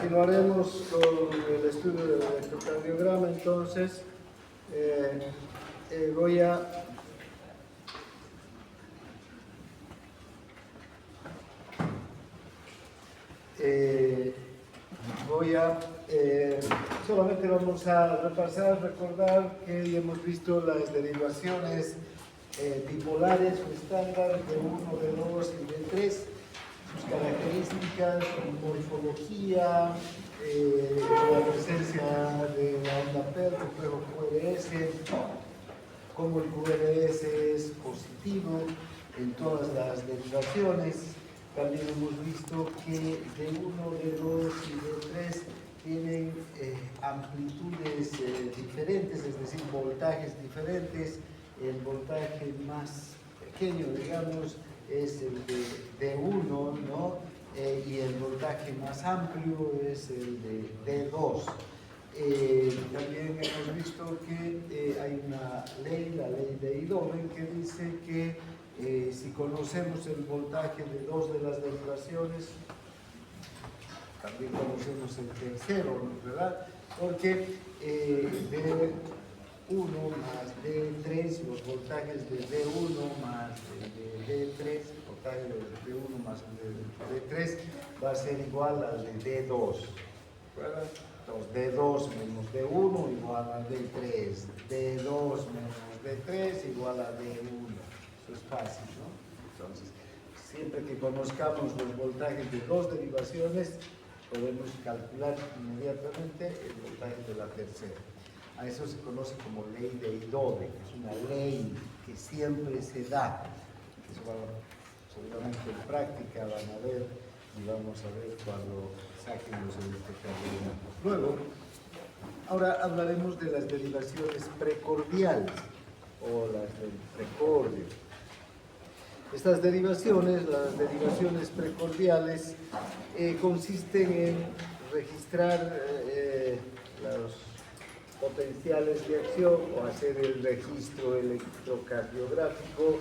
Continuaremos con el estudio del electrocardiograma. Entonces, voy a solamente vamos a repasar, recordar que ya hemos visto las derivaciones bipolares o estándar de 1, de 2 y de 3, sus características, morfología, la presencia de la onda PER, complejo QRS, cómo el QRS es positivo en todas las derivaciones. También hemos visto que de 1, de 2 y de 3 tienen amplitudes diferentes, es decir, voltajes diferentes. El voltaje más pequeño, digamos, es el de D1, ¿no? Y el voltaje más amplio es el de D2. También hemos visto que hay una ley, la ley de Eidhoven, que dice que si conocemos el voltaje de dos de las derivaciones, también conocemos el tercero, ¿verdad? Porque D1 más D3, los voltajes de D1 más de D3, el voltaje de D1 más de D3 va a ser igual al de D2, ¿verdad? Entonces, D2 menos D1 igual a D3, D2 menos D3 igual a D1. Eso es fácil, ¿no? Entonces, siempre que conozcamos los voltajes de dos derivaciones, podemos calcular inmediatamente el voltaje de la tercera. A eso se conoce como ley de Eidhoven, es una ley que siempre se da. Eso seguramente en práctica van a ver y vamos a ver cuando saquen los electrocardiogramas. Luego, ahora hablaremos de las derivaciones precordiales o las del precordio. Estas derivaciones, las derivaciones precordiales, consisten en registrar los potenciales de acción o hacer el registro electrocardiográfico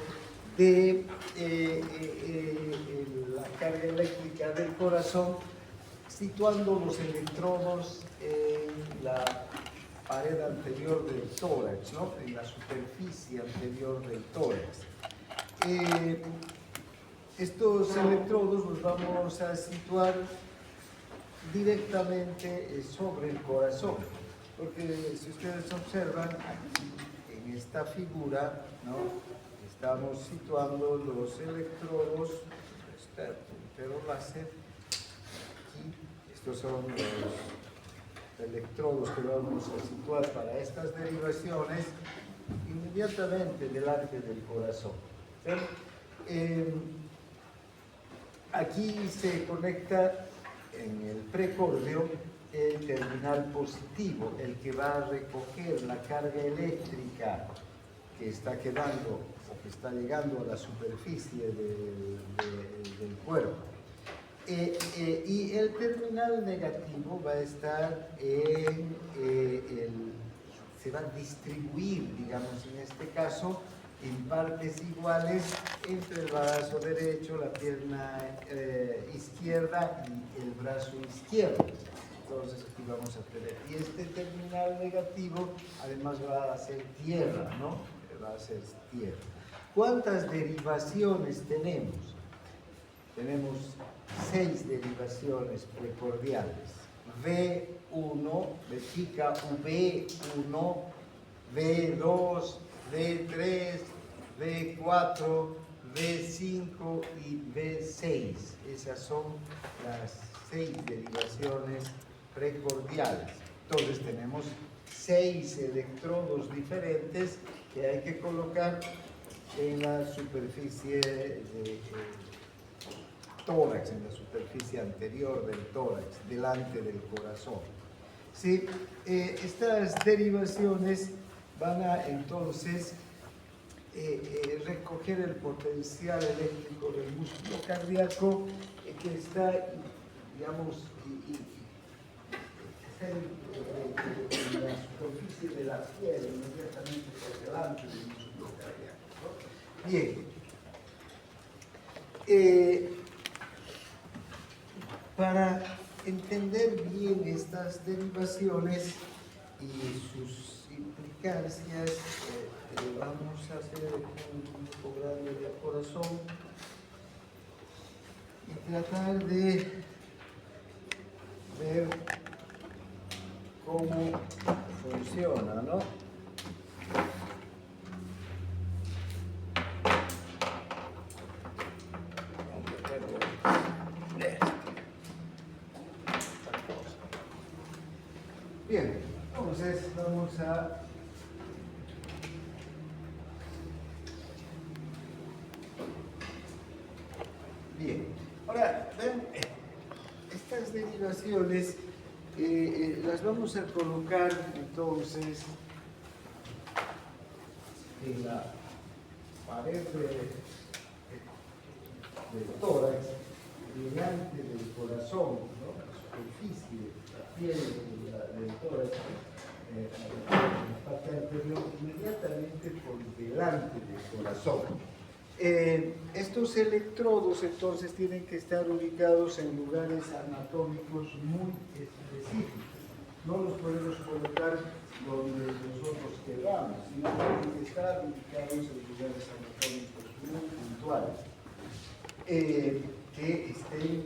de la carga eléctrica del corazón, situando los electrodos en la pared anterior del tórax, ¿no? En la superficie anterior del tórax. Estos electrodos los vamos a situar directamente sobre el corazón, porque si ustedes observan aquí en esta figura, ¿no? Estamos situando los electrodos, está el puntero láser aquí. Estos son los electrodos que vamos a situar para estas derivaciones inmediatamente delante del corazón. Aquí se conecta en el precordio el terminal positivo, el que va a recoger la carga eléctrica que está quedando o que está llegando a la superficie del cuerpo. Y el terminal negativo va a estar se va a distribuir, digamos, en este caso, en partes iguales entre el brazo derecho, la pierna izquierda y el brazo izquierdo. Entonces aquí vamos a tener, y este terminal negativo además va a ser tierra, ¿no? Va a ser tierra. ¿Cuántas derivaciones tenemos? Tenemos 6 derivaciones precordiales. V1, V chica, V1, V2, V3, V4, V5 y V6. Esas son las 6 derivaciones precordiales. Entonces tenemos 6 electrodos diferentes que hay que colocar en la superficie del tórax, en la superficie anterior del tórax, delante del corazón. ¿Sí? Estas derivaciones van a entonces recoger el potencial eléctrico del músculo cardíaco que está, digamos, en la superficie de la piel, inmediatamente por delante del músculo cardíaco, ¿no? Bien. Para entender entender bien estas derivaciones y sus implicancias, vamos a hacer un grupo grande de corazón y tratar de ver cómo funciona, ¿no? Bien, entonces vamos a bien. Ahora, ven, estas derivaciones las vamos a colocar entonces en la pared del tórax, delante del corazón, ¿no? La superficie, la piel del tórax, la parte anterior, inmediatamente por delante del corazón. Estos electrodos entonces tienen que estar ubicados en lugares anatómicos muy específicos. No los podemos colocar donde nosotros queramos, sino tienen que estar ubicados en lugares anatómicos muy puntuales, que estén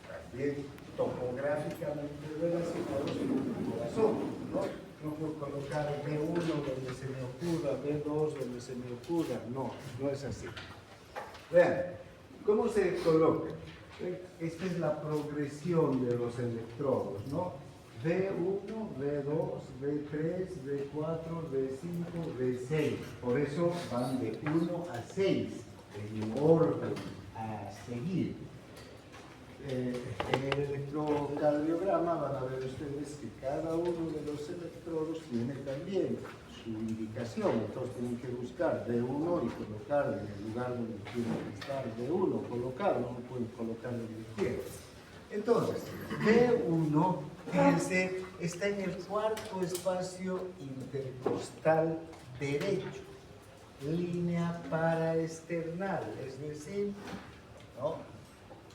también topográficamente relacionados con el corazón, ¿no? No puedo colocar B1 donde se me ocurra, B2 donde se me ocurra, no es así. Vean, ¿cómo se coloca? Esta es la progresión de los electrodos, ¿no? B1, B2, B3, B4, B5, B6. Por eso van de 1 a 6, en orden a seguir. En el electrocardiograma van a ver ustedes que cada uno de los electrodos tiene también su indicación, entonces tienen que buscar D1 y colocarlo en el lugar donde tiene que estar D1, colocarlo, no pueden colocarlo donde quieran. Entonces, D1, fíjense, está en el cuarto espacio intercostal derecho, línea paraesternal, es decir, ¿no?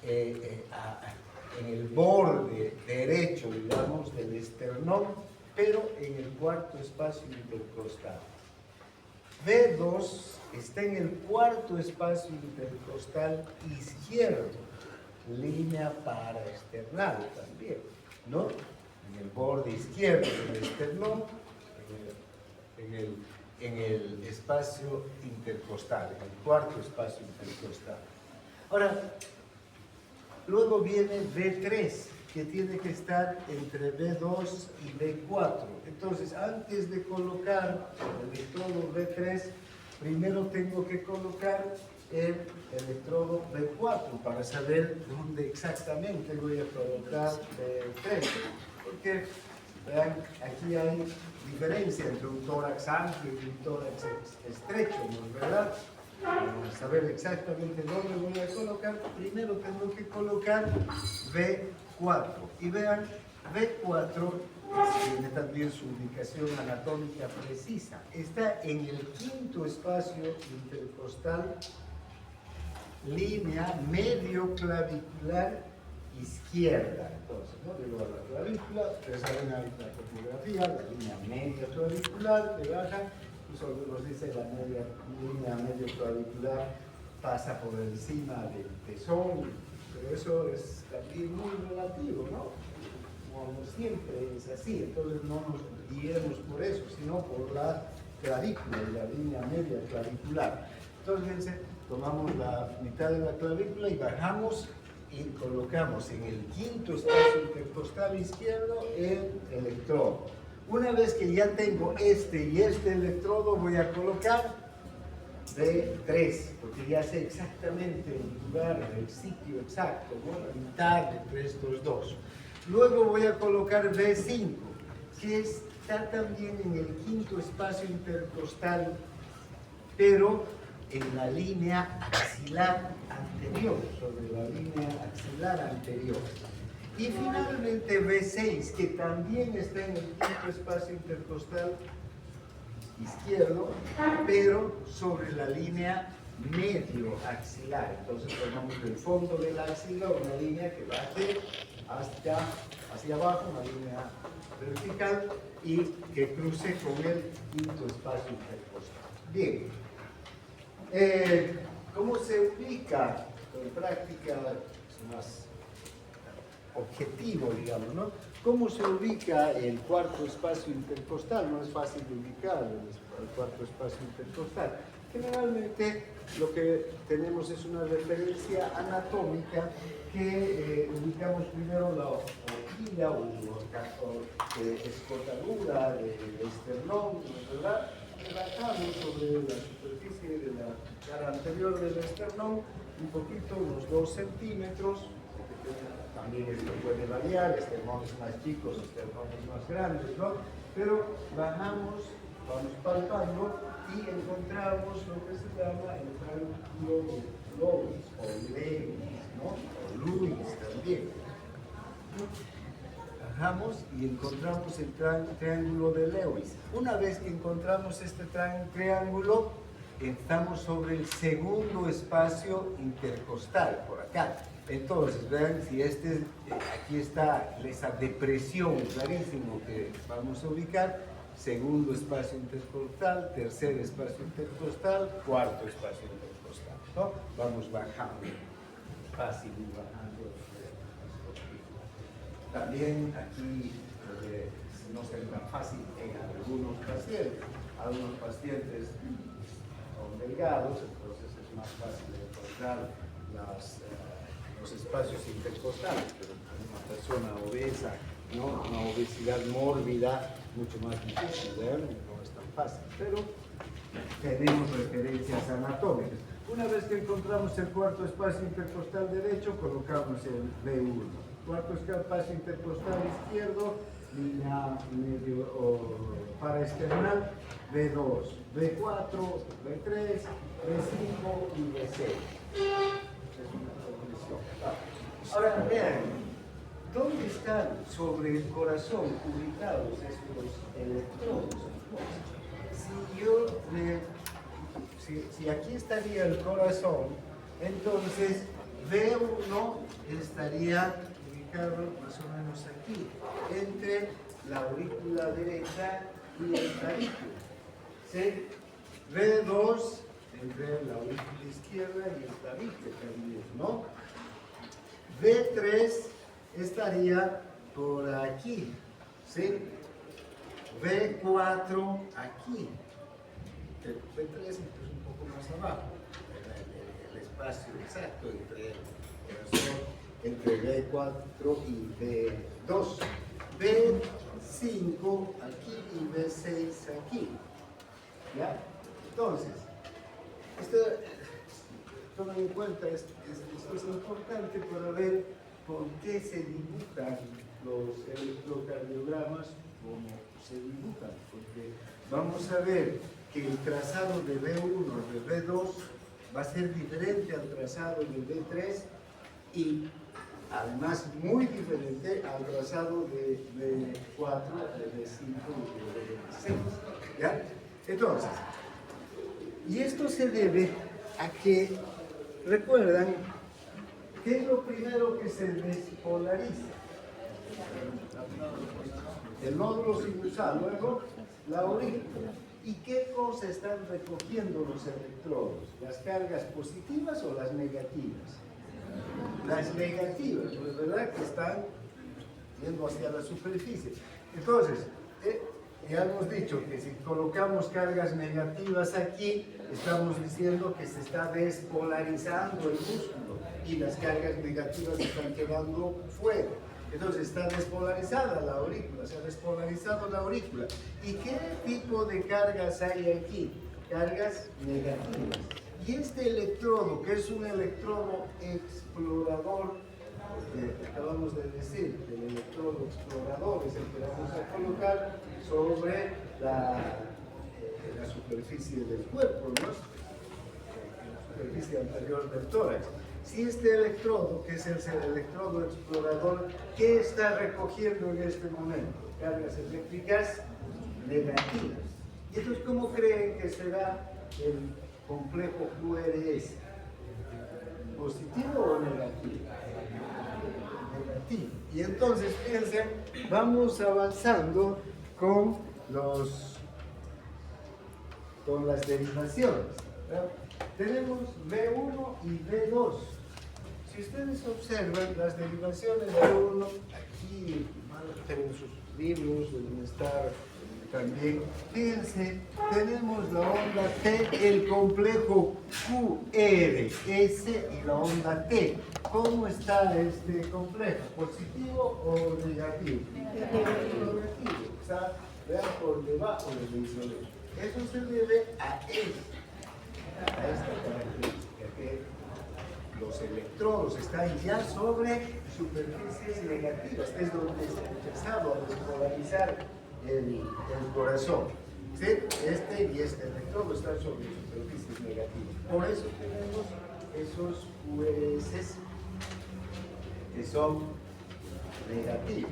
En el borde derecho, digamos, del esternón, pero en el cuarto espacio intercostal. B2 está en el cuarto espacio intercostal izquierdo, línea paraesternal también, ¿no? En el borde izquierdo del esternón, en el espacio intercostal, en el cuarto espacio intercostal. Ahora, luego viene B3, que tiene que estar entre B2 y B4. Entonces, antes de colocar el electrodo B3, primero tengo que colocar el electrodo B4 para saber dónde exactamente voy a colocar B3. Porque, vean, aquí hay diferencia entre un tórax amplio y un tórax estrecho, ¿no es verdad? Para saber exactamente dónde voy a colocar, primero tengo que colocar B4. Y vean, B4 tiene también su ubicación anatómica precisa. Está en el quinto espacio intercostal, línea medio clavicular izquierda. Entonces, ¿no? Digo a la clavícula, ustedes saben la topografía, la línea medio clavicular que baja. Solo nos dice la línea medio clavicular pasa por encima del pezón, pero eso es también muy relativo, ¿no? Como siempre es así, entonces no nos guiemos por eso, sino por la clavícula, la línea media clavicular. Entonces, fíjense, tomamos la mitad de la clavícula y bajamos y colocamos en el quinto espacio intercostal izquierdo el electrodo. Una vez que ya tengo este y este electrodo, voy a colocar B3, porque ya sé exactamente el lugar, el sitio exacto, ¿no? La mitad entre estos dos. Luego voy a colocar B5, que está también en el quinto espacio intercostal, pero en la línea axilar anterior, sobre la línea axilar anterior. Y finalmente B6, que también está en el quinto espacio intercostal izquierdo, pero sobre la línea medio axilar. Entonces tomamos del fondo de la axila una línea que baje hasta hacia abajo, una línea vertical, y que cruce con el quinto espacio intercostal. Bien. ¿Cómo se ubica? En práctica es más objetivo, digamos, ¿no? ¿Cómo se ubica el cuarto espacio intercostal? No es fácil de ubicar el cuarto espacio intercostal. Generalmente lo que tenemos es una referencia anatómica que ubicamos primero la horquilla o escotadura del esternón, ¿verdad? Relajamos sobre la superficie de la cara anterior del esternón, un poquito, unos 2 centímetros. También esto puede variar, esternones más chicos, esternones más grandes, ¿no? Pero bajamos, vamos palpando y encontramos lo que se llama el triángulo de Lewis o Lewis, ¿no? O Lewis también. Bajamos y encontramos el triángulo de Lewis. Una vez que encontramos este triángulo, estamos sobre el segundo espacio intercostal, por acá. Entonces, vean, si aquí está esa depresión clarísimo que vamos a ubicar, segundo espacio intercostal, tercer espacio intercostal, cuarto espacio intercostal, ¿no? Vamos bajando, fácil ir bajando. También aquí no es tan fácil en algunos pacientes son delgados, entonces es más fácil encontrar los espacios intercostales, pero una persona obesa, ¿no? Una obesidad mórbida, mucho más difícil, no es tan fácil, pero tenemos referencias anatómicas. Una vez que encontramos el cuarto espacio intercostal derecho, colocamos el B1. Cuarto espacio intercostal izquierdo, línea medio paraesternal, B2, B4, B3, B5 y B6. Ahora vean, ¿dónde están sobre el corazón ubicados estos electrodos? Si aquí estaría el corazón, entonces B1 estaría ubicado más o menos aquí, entre la aurícula derecha y el clavículo. ¿Sí? B2 entre la aurícula izquierda y el clavículo también, ¿no? B3 estaría por aquí, ¿sí? B4 aquí. El B3 es un poco más abajo, el espacio exacto entre B4 y B2. B5 aquí y B6 aquí. ¿Ya? Entonces, tomen en cuenta, esto es importante para ver por qué se dibujan los electrocardiogramas como se dibujan, porque vamos a ver que el trazado de B1 de B2 va a ser diferente al trazado de B3 y además muy diferente al trazado de B4, de B5 y de B6. ¿Ya? Entonces, y esto se debe a que, recuerdan, ¿qué es lo primero que se despolariza? El nódulo sinusal, luego la aurícula. ¿Y qué cosas están recogiendo los electrodos? ¿Las cargas positivas o las negativas? Las negativas, ¿verdad? Que están yendo hacia la superficie. Entonces, ya hemos dicho que si colocamos cargas negativas aquí, estamos diciendo que se está despolarizando el músculo y las cargas negativas están quedando fuera. Entonces está despolarizada la aurícula, se ha despolarizado la aurícula. ¿Y qué tipo de cargas hay aquí? Cargas negativas. Y este electrodo, que es un electrodo explorador, porque acabamos de decir que el electrodo explorador es el que vamos a colocar sobre la superficie del cuerpo, ¿no? La superficie anterior del tórax. Si este electrodo, que es el electrodo explorador, ¿qué está recogiendo en este momento? Cargas eléctricas negativas. ¿Y entonces cómo creen que será el complejo QRS? ¿Positivo o negativo? negativo. Y entonces, fíjense, vamos avanzando con las derivaciones, ¿verdad? Tenemos V1 y V2. Si ustedes observan las derivaciones de V1, aquí van a tener sus libros, deben estar también. Fíjense, tenemos la onda T, el complejo QRS y la onda T. ¿Cómo está este complejo? ¿Positivo o negativo? Negativo. Está, vean, por debajo del isolero. Eso se debe a esta característica, que los electrodos están ya sobre superficies negativas, es donde se ha empezado a despolarizar el corazón. ¿Sí? Este y este electrodo están sobre superficies negativas. Por eso tenemos esos QRS que son negativos.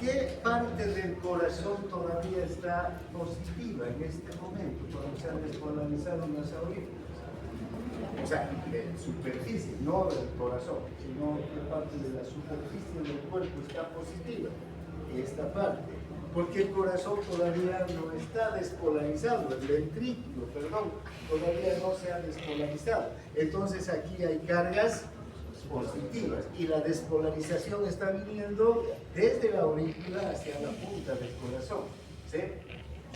¿Qué parte del corazón todavía está positiva en este momento cuando se han despolarizado las aurículas? O sea, de superficie, no del corazón, sino qué parte de la superficie del cuerpo está positiva. Esta parte. Porque el corazón todavía no está despolarizado, el ventrículo, perdón, todavía no se ha despolarizado. Entonces aquí hay cargas positivas y la despolarización está viniendo desde la aurícula hacia la punta del corazón. ¿Sí?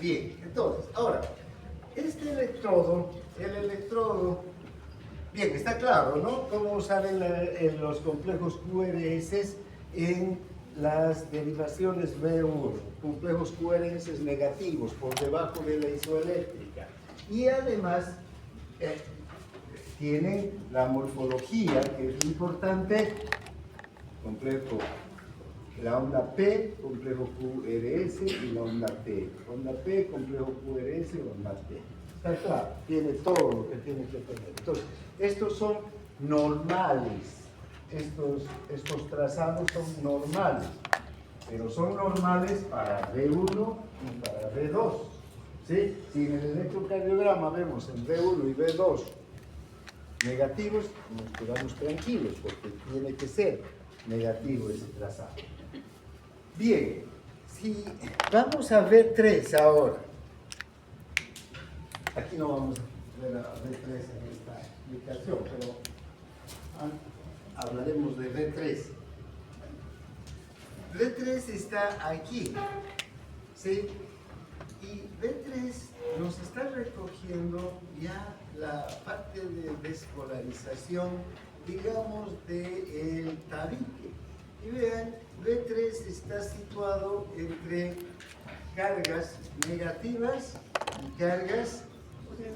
Bien, entonces, ahora, este electrodo, el electrodo, bien, está claro, ¿no? Cómo salen los complejos QRS en las derivaciones V1, complejos QRS negativos por debajo de la isoeléctrica. Y además, tienen la morfología, que es importante, complejo, la onda P, complejo QRS y la onda T. Onda P, complejo QRS y onda T. Está claro, tiene todo lo que tiene que tener. Entonces, estos son normales, estos trazados son normales, pero son normales para V1 y para V2. ¿Sí? Si en el electrocardiograma vemos en V1 y V2 negativos, nos quedamos tranquilos porque tiene que ser negativo ese trazado. Bien, si vamos a V3 ahora, aquí no vamos a ver a V3 en esta explicación, pero hablaremos de V3. V3 está aquí, ¿sí? Y V3 nos está recogiendo ya la parte de despolarización, digamos, del tabique. Y vean, V3 está situado entre cargas negativas y cargas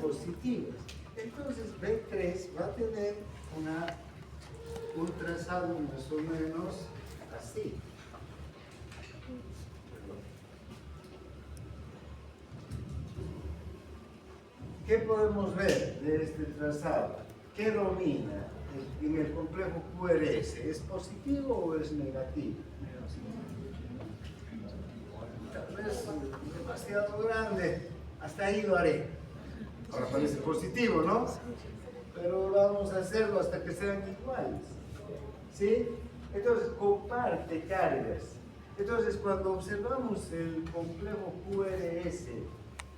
positivas. Entonces V3 va a tener un trazado más o menos así. ¿Qué podemos ver de este trazado? ¿Qué domina en el complejo QRS? ¿Es positivo o es negativo? Tal vez demasiado grande. Hasta ahí lo haré. Ahora parece positivo, ¿no? Pero vamos a hacerlo hasta que sean iguales. ¿Sí? Entonces, comparte cargas. Entonces, cuando observamos el complejo QRS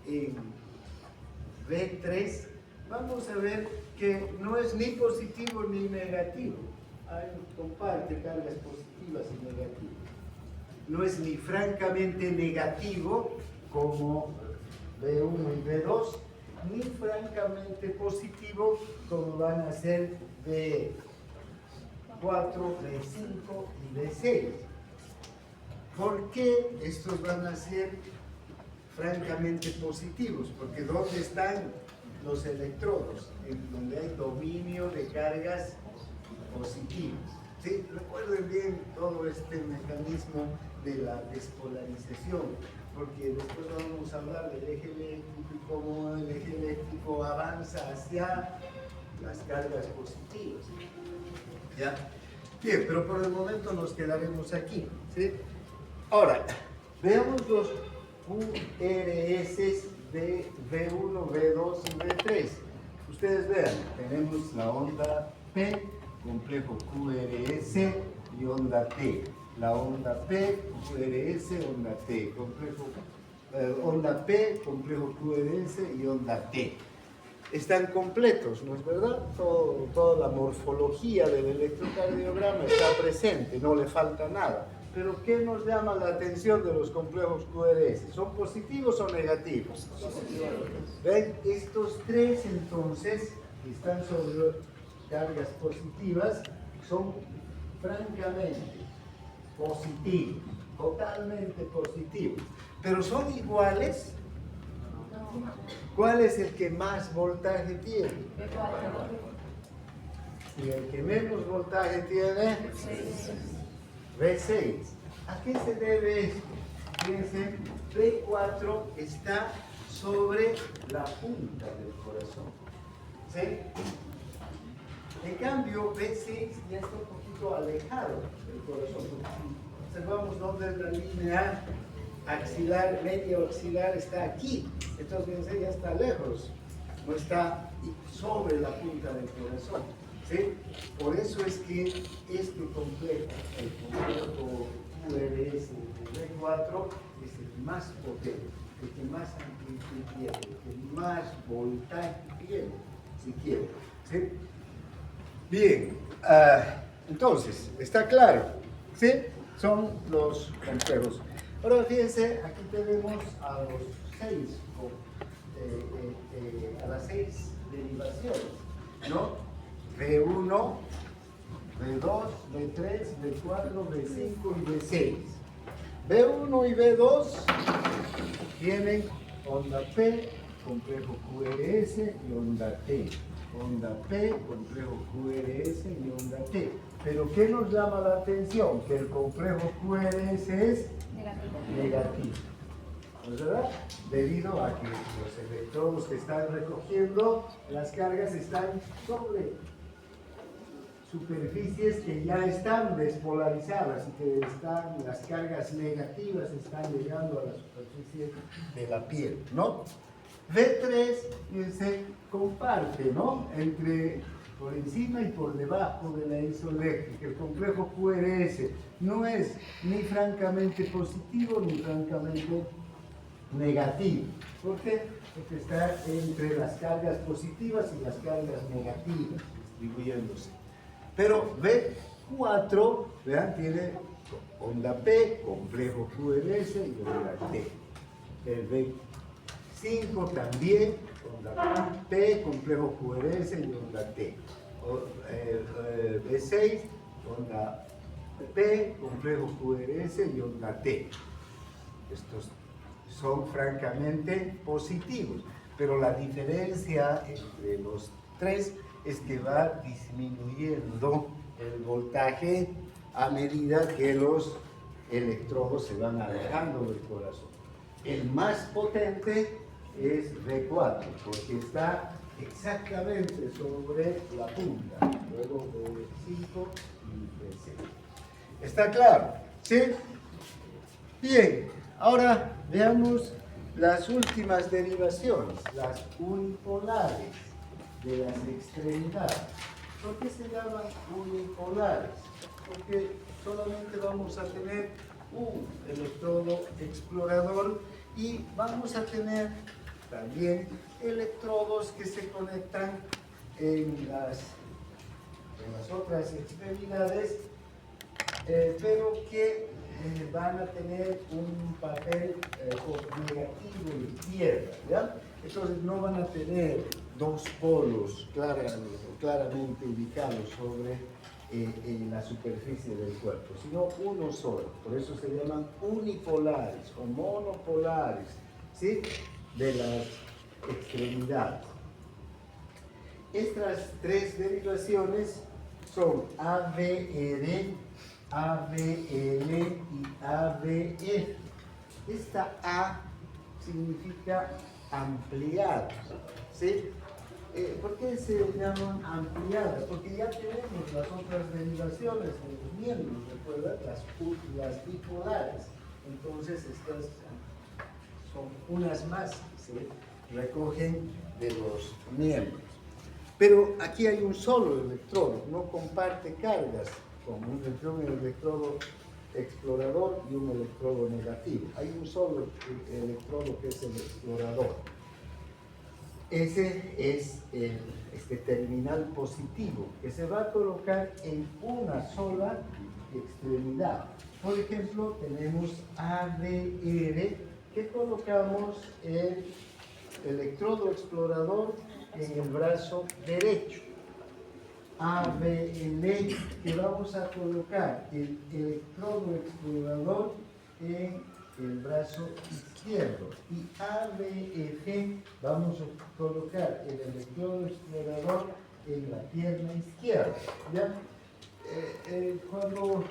en V3, vamos a ver que no es ni positivo ni negativo. Comparte cargas positivas y negativas. No es ni francamente negativo como V1 y V2, ni francamente positivo como van a ser V4, V5 y V6. ¿Por qué estos van a ser francamente positivos? Porque ¿dónde están los electrodos? En donde hay dominio de cargas positivas. ¿Sí? Recuerden bien todo este mecanismo de la despolarización, porque después vamos a hablar del eje eléctrico y cómo el eje eléctrico avanza hacia las cargas positivas. ¿Ya? Bien, pero por el momento nos quedaremos aquí. ¿Sí? Ahora, veamos los QRS de V1, V2 y V3. Ustedes vean, tenemos la onda P, complejo QRS, y onda T. La onda P, QRS, onda T. Onda P, complejo QRS y onda T. Están completos, ¿no es verdad? Toda la morfología del electrocardiograma está presente, no le falta nada. Pero ¿qué nos llama la atención de los complejos QRS? ¿Son positivos o negativos? ¿Ven? Estos tres, entonces, que están sobre cargas positivas, son francamente positivos, totalmente positivos. ¿Pero son iguales? ¿Cuál es el que más voltaje tiene? Y el que menos voltaje tiene, V6. ¿A qué se debe esto? Fíjense, V4 está sobre la punta del corazón. ¿Sí? En cambio, V6 ya está un poquito alejado del corazón. Observamos dónde es la línea axilar, medio axilar está aquí. Entonces, fíjense, ya está lejos. No está sobre la punta del corazón. ¿Sí? Por eso es que este complejo, el complejo QRS de V4, es el más potente, el que más amplitud tiene, el que más voltaje tiene, si quiere. ¿Sí? Bien, entonces, está claro, ¿sí? Son los complejos. Ahora fíjense, aquí tenemos a los a las seis derivaciones, ¿no? V1, V2, V3, V4, V5 y V6. V1 y V2 tienen onda P, complejo QRS y onda T. Onda P, complejo QRS y onda T. Pero ¿qué nos llama la atención? Que el complejo QRS es negativo. ¿No es verdad? Debido a que los electrodos que están recogiendo las cargas están sobre superficies que ya están despolarizadas y que las cargas negativas están llegando a la superficie de la piel, ¿no? V3 se comparte, ¿no? Entre por encima y por debajo de la isoeléctrica. El complejo QRS no es ni francamente positivo ni francamente negativo. ¿Por qué? Porque está entre las cargas positivas y las cargas negativas, distribuyéndose. Pero V4, vean, tiene onda P, complejo QRS y onda T. El V5 también, onda P, complejo QRS y onda T. V6, onda P, complejo QRS y onda T. Estos son francamente positivos, pero la diferencia entre los tres es que va disminuyendo el voltaje a medida que los electrodos se van alejando del corazón. El más potente es V4, porque está exactamente sobre la punta, luego V5 y V6. ¿Está claro? ¿Sí? Bien, ahora veamos las últimas derivaciones, las unipolares de las extremidades. ¿Por qué se llaman unipolares? Porque solamente vamos a tener un electrodo explorador y vamos a tener también electrodos que se conectan en las otras extremidades, pero que van a tener un papel negativo en tierra, ¿ya? Entonces no van a tener dos polos claramente ubicados sobre la superficie del cuerpo, sino uno solo. Por eso se llaman unipolares o monopolares, ¿sí? De las extremidades. Estas tres derivaciones son AVR, AVL y AVF. Esta A significa ampliar, ¿sí? ¿Por qué se llaman ampliadas? Porque ya tenemos las otras derivaciones de los miembros, ¿recuerdan? Las bipolares. Entonces estas son unas más que se recogen de los miembros. Pero aquí hay un solo electrodo, no comparte cargas con un electrodo explorador y un electrodo negativo. Hay un solo electrodo que es el explorador. Ese es este terminal positivo que se va a colocar en una sola extremidad. Por ejemplo, tenemos ABR que colocamos el electrodo explorador en el brazo derecho. ABL que vamos a colocar el electrodo explorador en el brazo izquierdo, y ABF vamos a colocar el electrodo explorador en la pierna izquierda. ¿Ya? Cuando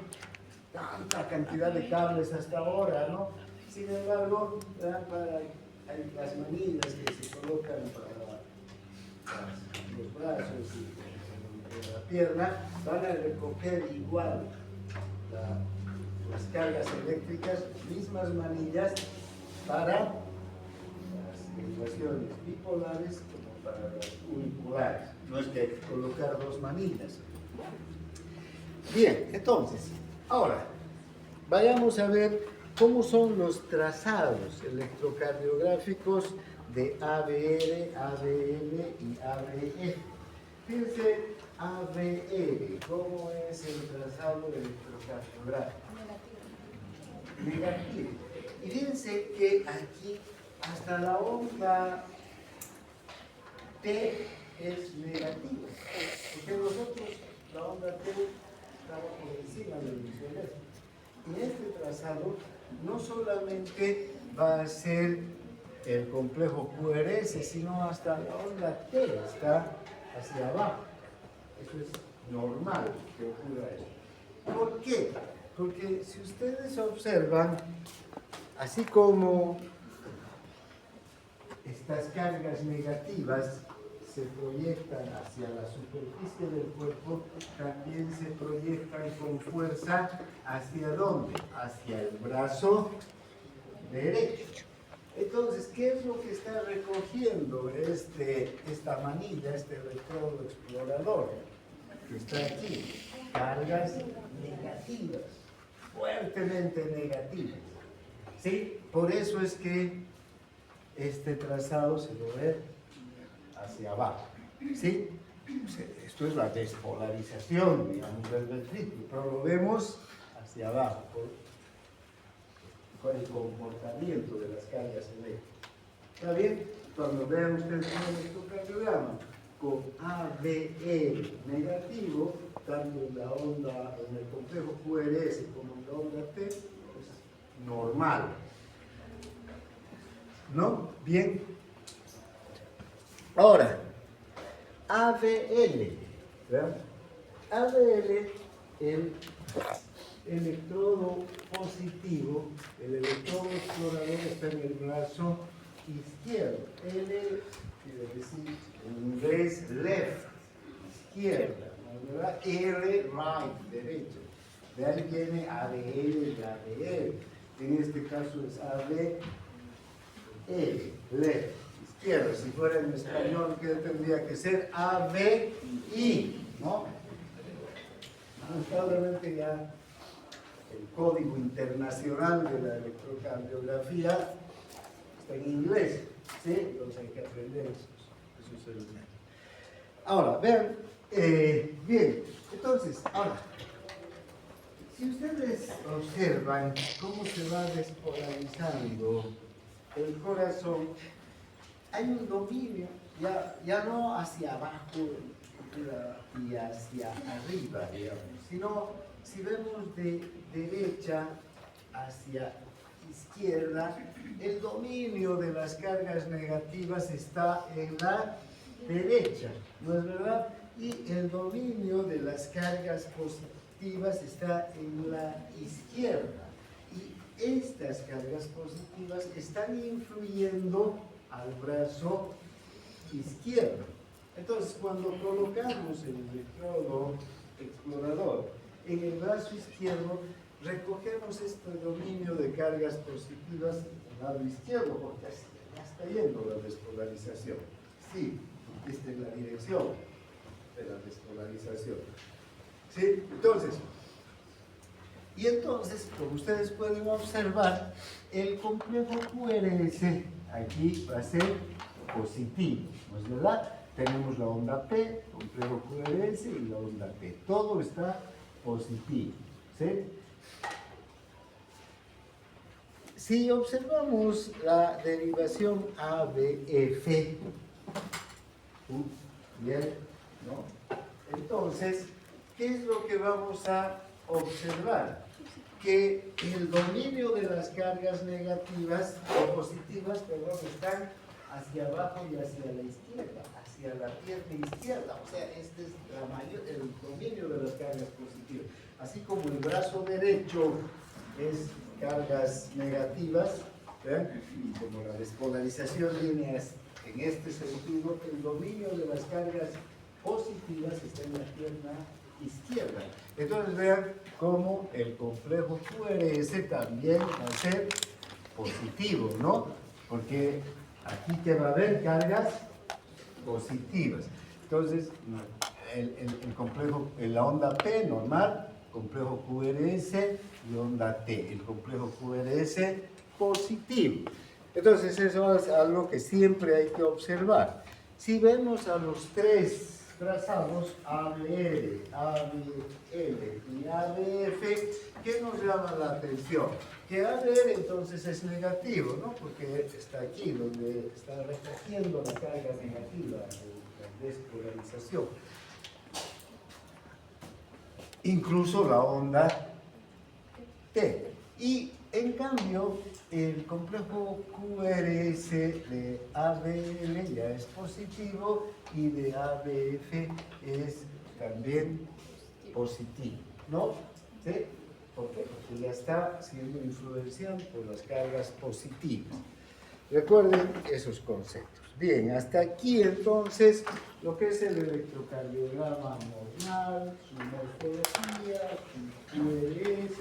tanta cantidad de cables hasta ahora, ¿no? Sin embargo, hay las manillas que se colocan para los brazos y la pierna, van a recoger igual las cargas eléctricas, mismas manillas para las ecuaciones bipolares como para las unipolares. No es que hay que colocar dos manillas. Bien, entonces, ahora, vayamos a ver cómo son los trazados electrocardiográficos de ABR, ABL y ABF. Fíjense, ABR, ¿cómo es el trazado electrocardiográfico? Negativo. Y fíjense que aquí, hasta la onda T es negativa, porque nosotros la onda T estaba por encima del visual. Y este trazado no solamente va a ser el complejo QRS, sino hasta la onda T está hacia abajo. Eso es normal que ocurra eso. ¿Por qué? Porque si ustedes observan, así como estas cargas negativas se proyectan hacia la superficie del cuerpo, también se proyectan con fuerza ¿hacia dónde? Hacia el brazo derecho. Entonces, ¿qué es lo que está recogiendo esta manilla, este electrodo explorador que está aquí? Cargas negativas, fuertemente negativas. ¿Sí? Por eso es que este trazado se lo ve hacia abajo. ¿Sí? Esto es la despolarización, digamos, del ventrículo, pero lo vemos hacia abajo por el comportamiento de las cargas eléctricas. ¿Está bien? Cuando vean ustedes un electrocardiograma con ABE negativo, tanto en la onda, en el complejo QRS como en la onda T, es normal. ¿No? Bien. Ahora, ABL. ¿Vean? ABL, el electrodo positivo, el electrodo explorador está en el brazo izquierdo. L quiere decir en inglés left, izquierda, ¿verdad? R, right, derecho. De ahí viene ABL y ABL. En este caso es AB, L, left, izquierda. Si fuera en español, ¿qué tendría que ser? AB y, ¿no? Lamentablemente ya el código internacional de la electrocardiografía está en inglés, ¿sí? Entonces hay que aprender esos elementos. Ahora, vean, bien, entonces, ahora, si ustedes observan cómo se va despolarizando el corazón, hay un dominio, ya no hacia abajo y hacia arriba, digamos, sino si vemos de derecha hacia izquierda, el dominio de las cargas negativas está en la derecha, ¿no es verdad? Y el dominio de las cargas positivas está en la izquierda. Y estas cargas positivas están influyendo al brazo izquierdo. Entonces, cuando colocamos el electrodo explorador en el brazo izquierdo, recogemos este dominio de cargas positivas en el lado izquierdo, porque ya está yendo la despolarización. Sí, esta es la dirección de la despolarización. ¿Sí? Entonces, Y entonces, como ustedes pueden observar, el complejo QRS aquí va a ser positivo, ¿no es verdad? Tenemos la onda P, complejo QRS y la onda P. Todo está positivo, ¿sí? Si observamos la derivación ABF, bien, ¿no? Entonces, ¿qué es lo que vamos a observar? Que el dominio de las cargas negativas o positivas, perdón, están hacia abajo y hacia la izquierda, hacia la pierna izquierda. O sea, este es el dominio de las cargas positivas. Así como el brazo derecho es cargas negativas, ¿verdad? Y como la despolarización viene en este sentido, el dominio de las cargas positivas está en la pierna izquierda. Entonces vean cómo el complejo QRS también va a ser positivo, ¿no? Porque aquí que va a haber cargas positivas. Entonces, el complejo, la onda P normal, complejo QRS y onda T, el complejo QRS positivo. Entonces, eso es algo que siempre hay que observar. Si vemos a los tres trazados ABL, ABL y ABF, ¿qué nos llama la atención? Que ABL entonces es negativo, ¿no? Porque está aquí, donde está recogiendo la carga negativa, la despolarización. Incluso la onda T. Y en cambio, el complejo QRS de ABL ya es positivo y de ABF es también positivo, ¿no? ¿Sí? ¿Por qué? Porque ya está siendo influenciado por las cargas positivas. Recuerden esos conceptos. Bien, hasta aquí entonces lo que es el electrocardiograma normal, su morfología, sus QRS,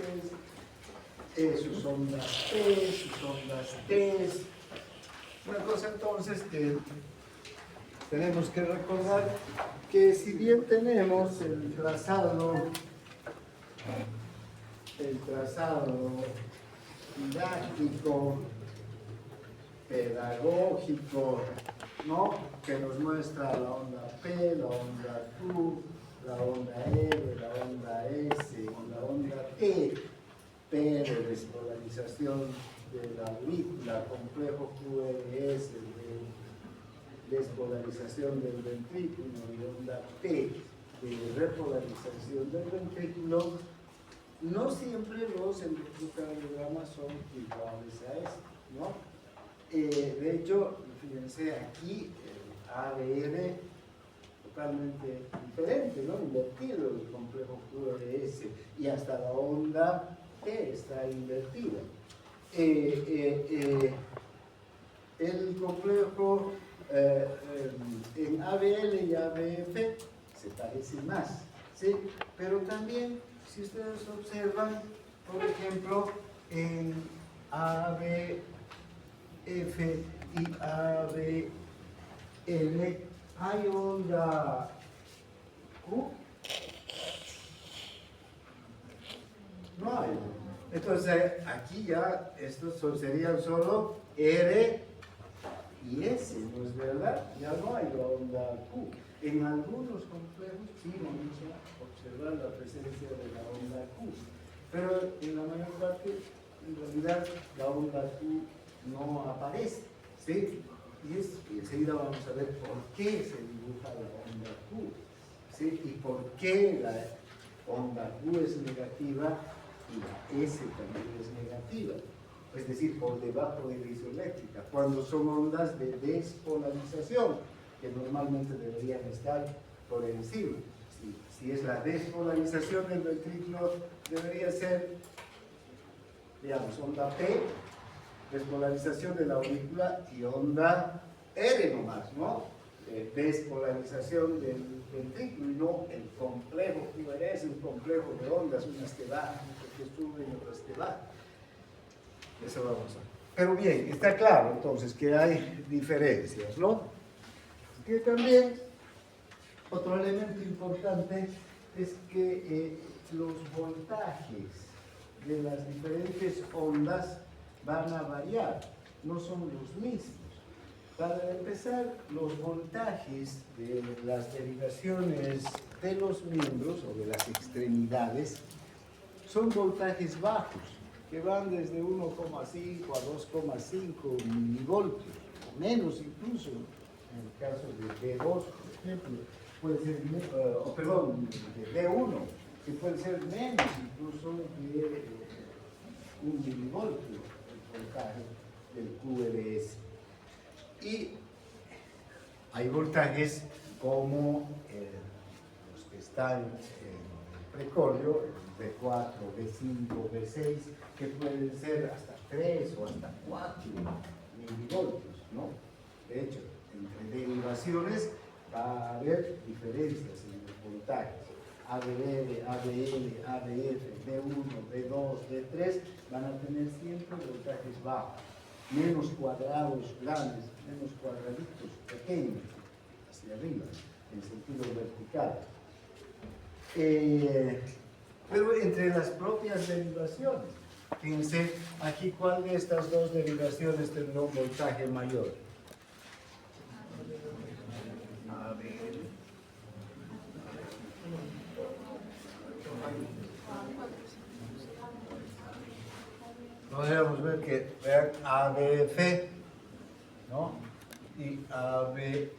sus ondas P, sus ondas T. Una cosa entonces que tenemos que recordar que si bien tenemos el trazado didáctico, pedagógico, ¿no? Que nos muestra la onda P, la onda Q, la onda R, la onda S, la onda T, P de despolarización de la aurícula, complejo QRS de despolarización del ventrículo y onda P de repolarización del ventrículo, no siempre los electrocardiogramas son iguales a esto, ¿no? De hecho, fíjense aquí, el ABR totalmente diferente, ¿no? Invertido el complejo QRS y hasta la onda T está invertida. El complejo en ABL y ABF se parece más, ¿sí? Pero también, si ustedes observan, por ejemplo, en ABF y ABL hay onda Q. No hay. Entonces, aquí ya estos serían solo R y S, ¿no es verdad? Ya no hay la onda Q. En algunos complejos sí vamos a observar la presencia de la onda Q, pero en la mayor parte, en realidad, la onda Q no aparece, ¿sí? Y enseguida vamos a ver por qué se dibuja la onda Q, ¿sí? Y por qué la onda Q es negativa y la S también es negativa. Es decir, por debajo de la isoeléctrica, cuando son ondas de despolarización, que normalmente deberían estar por encima. Si es la despolarización del ventrículo, debería ser, digamos, onda P, despolarización de la aurícula, y onda R nomás, ¿no? Despolarización del ventrículo, y no el complejo QRS, un complejo de ondas, unas que bajan, otras que suben, otras que bajan. Eso vamos a ver. Pero bien, está claro entonces que hay diferencias, ¿no? Que también otro elemento importante es que los voltajes de las diferentes ondas van a variar, no son los mismos. Para empezar, los voltajes de las derivaciones de los miembros o de las extremidades son voltajes bajos, que van desde 1,5 a 2,5 milivoltios, o menos incluso, en el caso de D2, por ejemplo, puede ser, perdón, de D1, que puede ser menos incluso de 1 milivoltio el voltaje del QRS. Y hay voltajes como los que están en el precordio, B4, B5, B6, que pueden ser hasta 3 o hasta 4 milivoltios, ¿no? De hecho, entre derivaciones va a haber diferencias en los voltajes. ABL, ABL, ABF, B1, B2, B3 van a tener siempre voltajes bajos, menos cuadrados grandes, menos cuadraditos pequeños, hacia arriba, en sentido vertical. Pero entre las propias derivaciones, fíjense aquí cuál de estas dos derivaciones tendrá un voltaje mayor. A ver. Podríamos ver que vean ABF, ¿no? Y ABL.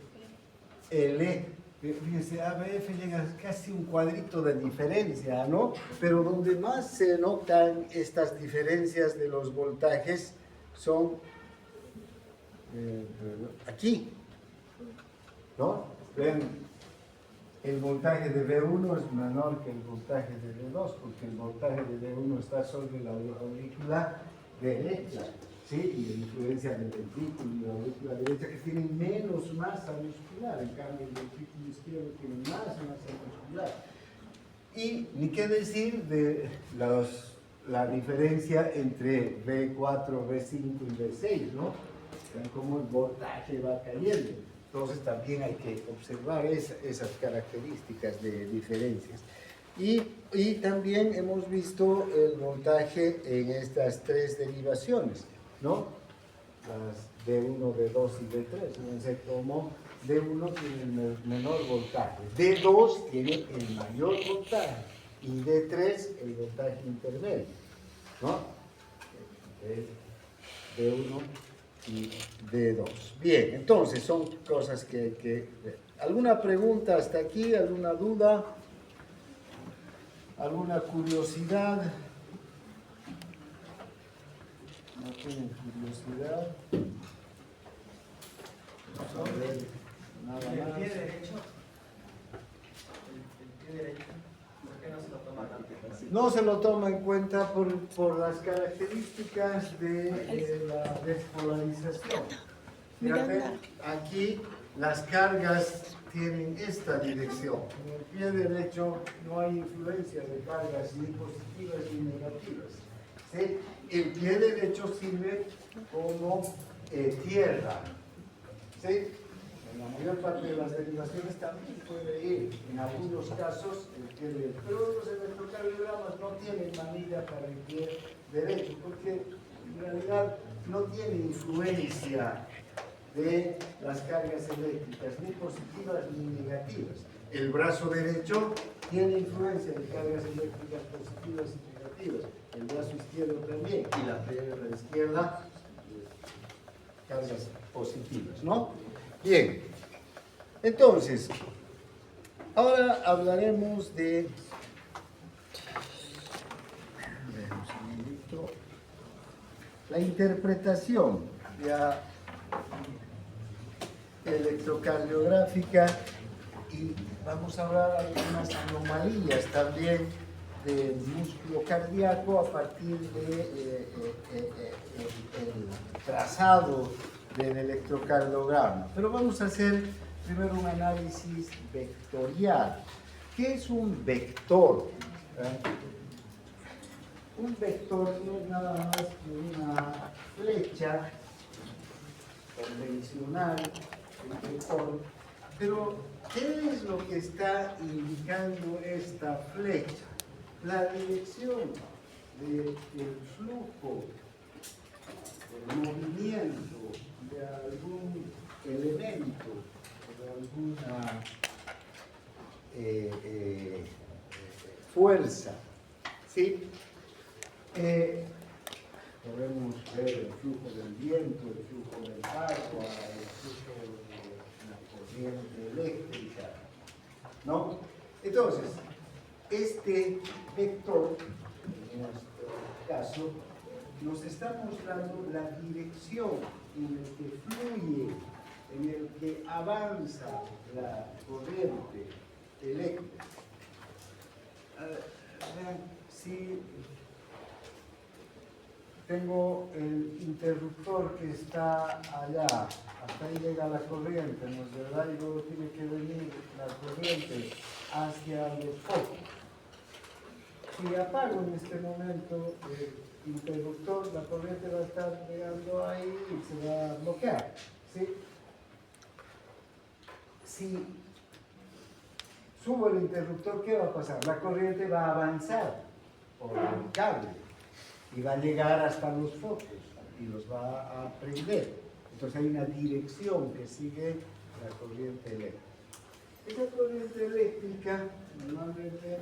Fíjense, ABF llega a casi un cuadrito de diferencia, ¿no? Pero donde más se notan estas diferencias de los voltajes son aquí, ¿no? Ven, el voltaje de B1 es menor que el voltaje de B2, porque el voltaje de B1 está sobre la aurícula derecha, ¿sí? Y la influencia del ventrículo y la aurícula derecha, que tienen menos masa muscular, en cambio el ventrículo izquierdo tiene más masa muscular. Y ni qué decir de la diferencia entre B4, B5 y B6, ¿no? Vean cómo el voltaje va cayendo. Entonces también hay que observar esas características de diferencias. Y también hemos visto el voltaje en estas tres derivaciones, ¿no? Las D1, D2 y D3. Fíjense cómo D1 tiene el menor voltaje, D2 tiene el mayor voltaje y D3 el voltaje intermedio, ¿no? D1 y D2. Bien, entonces son cosas que hay que ver. ¿Alguna pregunta hasta aquí? ¿Alguna duda? ¿Alguna curiosidad? ¿No tienen curiosidad? Vamos a ver nada más. ¿El pie derecho? ¿El pie derecho? ¿Por qué no se lo toma tanto en cuenta? No se lo toma en cuenta por las características de la despolarización. Fíjate, aquí las cargas tienen esta dirección. En el pie derecho no hay influencia de cargas ni positivas ni negativas. ¿Sí? El pie derecho sirve como tierra. ¿Sí? En la mayor parte de las derivaciones también puede ir, en algunos casos, el pie derecho. Pero los electrocardiogramas no tienen manilla para el pie derecho, porque en realidad no tiene influencia de las cargas eléctricas, ni positivas ni negativas. El brazo derecho tiene influencia de cargas eléctricas positivas y negativas. El brazo izquierdo también. Y la pierna izquierda, cargas positivas, ¿no? Bien. Entonces, ahora hablaremos de... la interpretación ya electrocardiográfica, y vamos a hablar de algunas anomalías también del músculo cardíaco a partir del trazado del electrocardiograma. Pero vamos a hacer primero un análisis vectorial. ¿Qué es un vector? Un vector no es nada más que una flecha convencional, un vector. Pero, ¿qué es lo que está indicando esta flecha? La dirección del flujo, el movimiento de algún elemento, de alguna fuerza, ¿sí? Podemos ver el flujo del viento, el flujo del agua, el flujo de la corriente eléctrica, ¿no? Entonces, este vector, en nuestro caso, nos está mostrando la dirección en la que fluye, en el que avanza la corriente eléctrica. Vean, si tengo el interruptor que está allá, hasta ahí llega la corriente, ¿no es verdad? Y luego tiene que venir la corriente hacia los focos. Si apago en este momento el interruptor, la corriente va a estar llegando ahí y se va a bloquear, ¿sí? Si subo el interruptor, ¿qué va a pasar? La corriente va a avanzar por el cable y va a llegar hasta los focos y los va a prender. Entonces hay una dirección que sigue la corriente eléctrica. Esa corriente eléctrica normalmente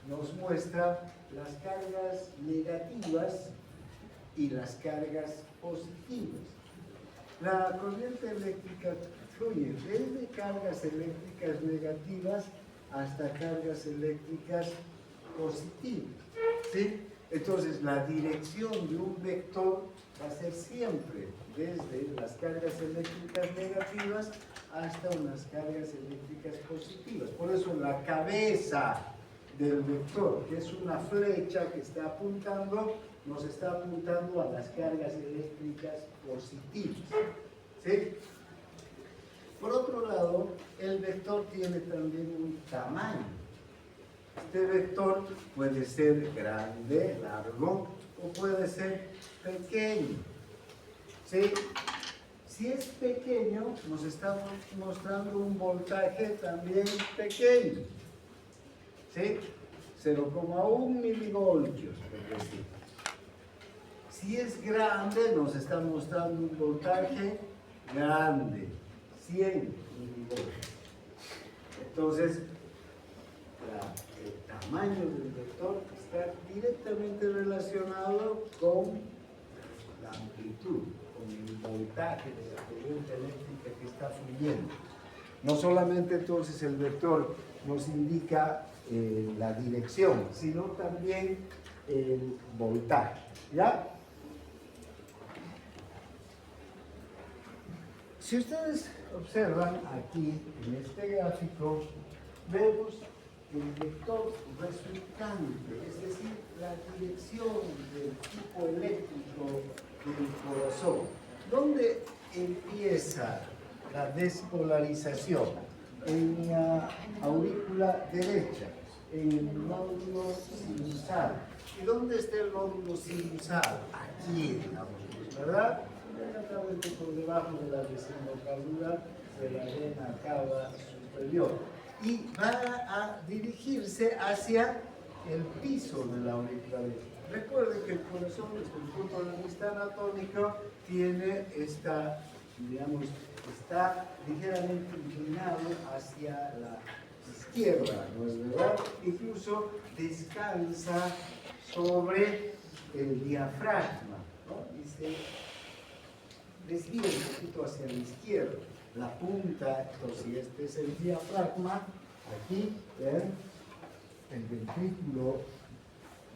nos muestra las cargas negativas y las cargas positivas. La corriente eléctrica fluye desde cargas eléctricas negativas hasta cargas eléctricas positivas, ¿sí? Entonces, la dirección de un vector va a ser siempre desde las cargas eléctricas negativas hasta unas cargas eléctricas positivas. Por eso la cabeza del vector, que es una flecha que está apuntando, nos está apuntando a las cargas eléctricas positivas, ¿sí? Por otro lado, el vector tiene también un tamaño. Este vector puede ser grande, largo, o puede ser pequeño, ¿sí? Si es pequeño, nos está mostrando un voltaje también pequeño, ¿sí? 0,1 milivoltios, por decir. Si es grande, nos está mostrando un voltaje grande, 100 milivoltios. Entonces, el tamaño del vector está directamente relacionado con la amplitud, con el voltaje de la corriente eléctrica que está fluyendo. No solamente entonces el vector nos indica la dirección, sino también el voltaje, ¿ya? Si ustedes observan aquí en este gráfico, vemos el vector resultante, es decir, la dirección del flujo eléctrico del corazón. ¿Dónde empieza la despolarización? En la aurícula derecha, en el nódulo sinusal. ¿Y dónde está el nódulo sinusal? Aquí en la aurícula, ¿verdad? Exactamente por debajo de la desembocadura de la vena cava superior. Y va a dirigirse hacia el piso de la aurícula derecha. Recuerden que el corazón, desde el punto de vista anatómico, tiene esta, digamos, está ligeramente inclinado hacia la izquierda, ¿no es verdad? Incluso descansa sobre el diafragma, ¿no? Y se desvía un poquito hacia la izquierda. La punta, entonces, si este es el diafragma, aquí, ¿ven? El ventrículo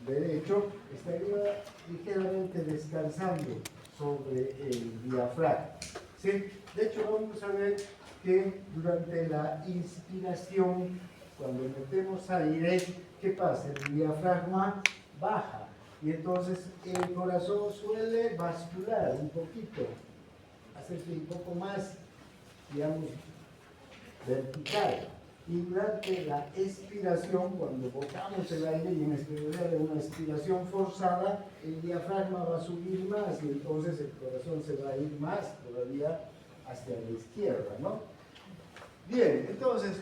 derecho estaría ligeramente descansando sobre el diafragma, ¿sí? De hecho, vamos a ver que durante la inspiración, cuando metemos aire, ¿qué pasa? El diafragma baja y entonces el corazón suele bascular un poquito, hacerse un poco más, digamos, vertical. Y durante la expiración, cuando botamos el aire y en especial en una expiración forzada, el diafragma va a subir más y entonces el corazón se va a ir más todavía hacia la izquierda, ¿no? Bien, entonces,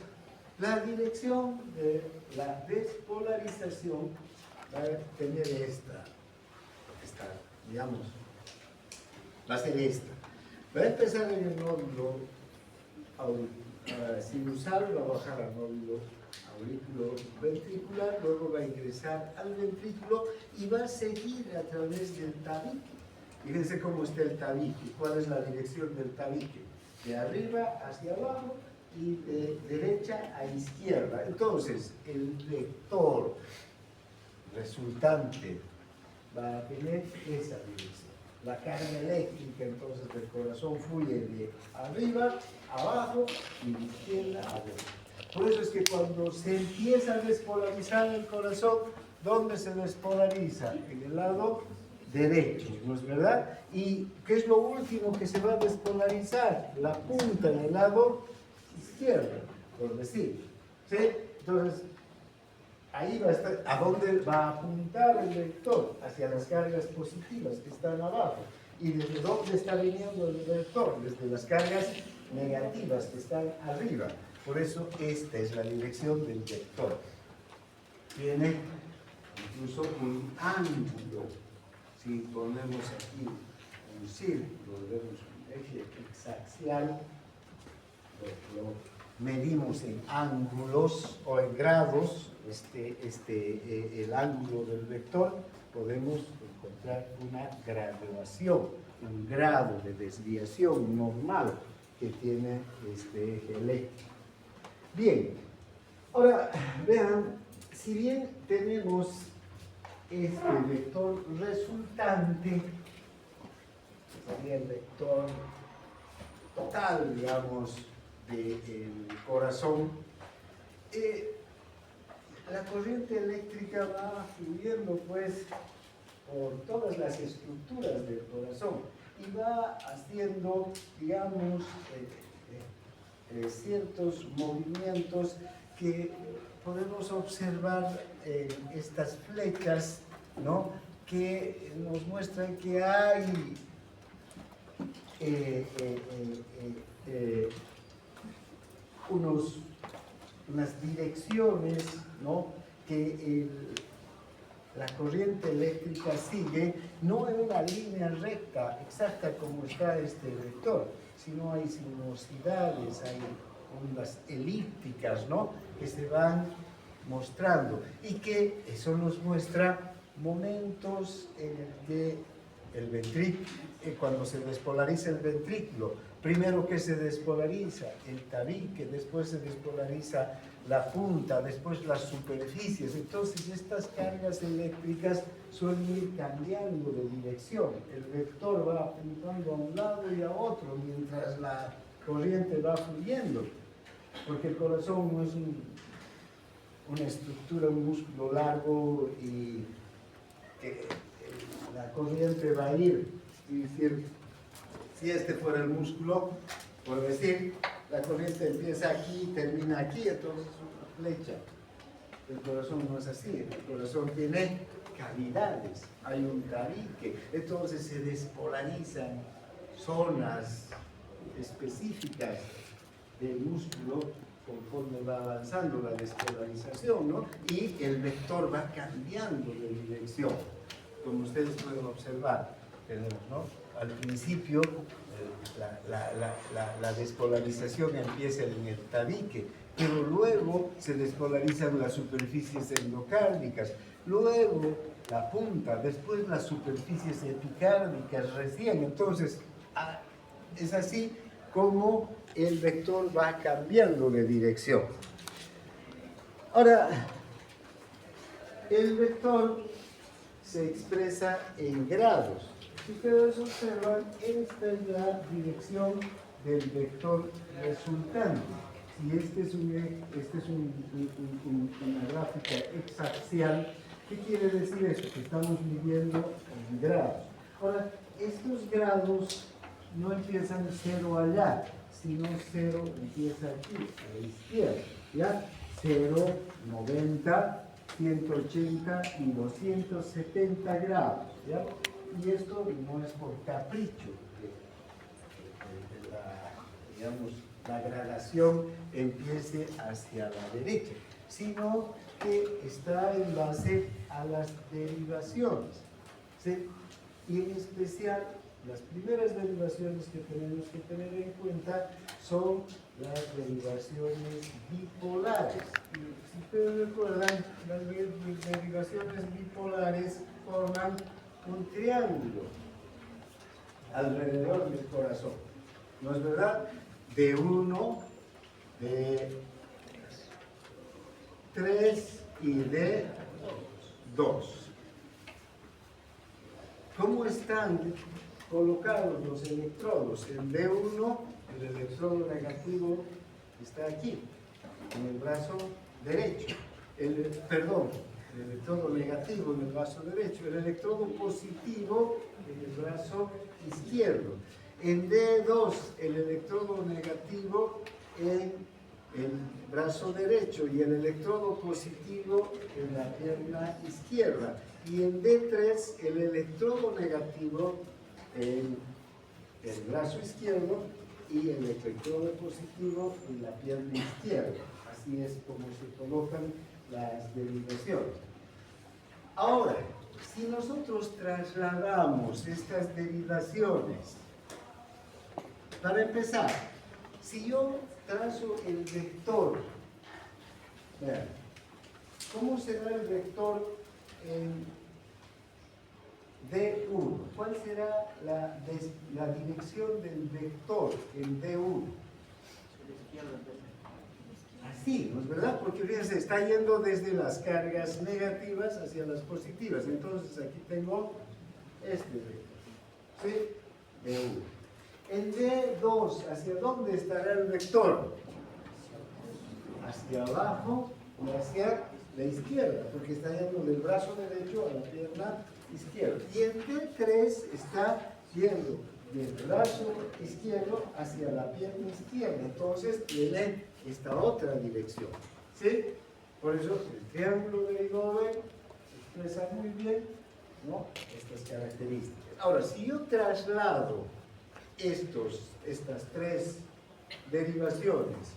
la dirección de la despolarización va a tener esta digamos, va a ser esta. Va a empezar en el nódulo sinusal, va a bajar al nódulo auriculoventricular, luego va a ingresar al ventrículo y va a seguir a través del tabique. Fíjense cómo está el tabique, cuál es la dirección del tabique, de arriba hacia abajo y de derecha a izquierda. Entonces, el vector resultante va a tener esa dirección. La carga eléctrica entonces del corazón fluye de arriba, abajo y de izquierda a derecha. Por eso es que cuando se empieza a despolarizar el corazón, ¿dónde se despolariza? En el lado derecho, ¿no es verdad? ¿Y qué es lo último que se va a despolarizar? La punta en el lado izquierdo, por decir. ¿Sí? Entonces, ahí va a estar, ¿a dónde va a apuntar el vector? Hacia las cargas positivas que están abajo. ¿Y desde dónde está viniendo el vector? Desde las cargas negativas que están arriba. Por eso esta es la dirección del vector. Tiene incluso un ángulo. Si ponemos aquí un círculo, vemos un eje exaxial, lo medimos en ángulos o en grados, el ángulo del vector, podemos encontrar una graduación, un grado de desviación normal que tiene este eje eléctrico. Bien, ahora vean, si bien tenemos este vector resultante, sería el vector total, digamos, del corazón, la corriente eléctrica va fluyendo pues por todas las estructuras del corazón y va haciendo, digamos, ciertos movimientos que podemos observar en estas flechas, ¿no?, que nos muestran que hay unas direcciones, ¿no?, que la corriente eléctrica sigue, no en una línea recta, exacta como está este vector, sino hay sinuosidades, hay ondas elípticas, ¿no?, que se van mostrando y que eso nos muestra momentos en el que el ventrículo, cuando se despolariza el ventrículo, primero que se despolariza el tabique, después se despolariza la punta, después las superficies. Entonces estas cargas eléctricas suelen ir cambiando de dirección. El vector va apuntando a un lado y a otro mientras la corriente va fluyendo, porque el corazón no es una estructura, un músculo largo y que la corriente va a ir. Es decir, si este fuera el músculo, por decir, la corriente empieza aquí y termina aquí, entonces es una flecha. El corazón no es así, el corazón tiene cavidades, hay un tabique, entonces se despolarizan zonas específicas del músculo conforme va avanzando la despolarización, ¿no? Y el vector va cambiando de dirección, como ustedes pueden observar. Tenemos, ¿no?, al principio la despolarización empieza en el tabique, pero luego se despolarizan las superficies endocárdicas, luego la punta, después las superficies epicárdicas recién. Entonces, es así como el vector va cambiando de dirección. Ahora, el vector se expresa en grados. Si ustedes observan, esta es la dirección del vector resultante. Si este es una gráfica exaxial, ¿qué quiere decir eso? Que estamos midiendo en grados. Ahora, estos grados no empiezan 0 allá, sino 0 empieza aquí, a la izquierda, ¿ya? 0, 90, 180 y 270 grados, ¿ya? Y esto no es por capricho, la gradación empiece hacia la derecha, sino que está en base a las derivaciones, ¿sí? y en especial las primeras derivaciones que tenemos que tener en cuenta son las derivaciones bipolares. Y si ustedes recuerdan, las derivaciones bipolares forman un triángulo alrededor del corazón. ¿No es verdad? De 1, de 3 y de 2. ¿Cómo están colocados los electrodos? En D1, el electrodo negativo está aquí, en el brazo derecho. El electrodo negativo en el brazo derecho, el electrodo positivo en el brazo izquierdo. En D2, el electrodo negativo en el brazo derecho y el electrodo positivo en la pierna izquierda. Y en D3, el electrodo negativo en el brazo izquierdo y el electrodo positivo en la pierna izquierda. Así es como se colocan las derivaciones. Ahora, si nosotros trasladamos estas derivaciones, para empezar, si yo trazo el vector, vean, ¿cómo será el vector en D1? ¿Cuál será la dirección del vector en D1? Así, ¿no es verdad? Porque fíjense, está yendo desde las cargas negativas hacia las positivas. Entonces aquí tengo este vector, ¿sí? D1. En D2, ¿hacia dónde estará el vector? Hacia abajo y hacia la izquierda, porque está yendo del brazo derecho a la pierna izquierda. Y en D3 está yendo del brazo izquierdo hacia la pierna izquierda. Entonces tiene esta otra dirección, ¿sí? Por eso el triángulo de Igobe expresa muy bien, ¿no?, estas características. Ahora, si yo traslado estas tres derivaciones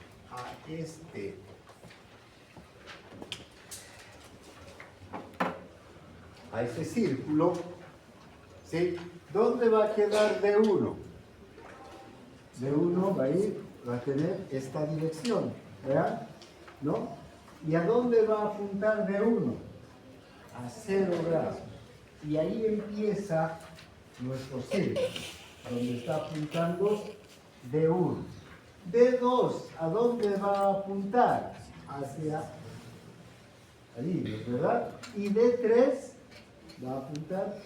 a ese círculo, ¿sí?, ¿dónde va a quedar D1? D1 va a tener esta dirección, ¿verdad? ¿No? ¿Y a dónde va a apuntar D1? A 0 grados. Y ahí empieza nuestro círculo, donde está apuntando D1. D2, ¿a dónde va a apuntar? Hacia allí, ¿verdad? Y D3 va a apuntar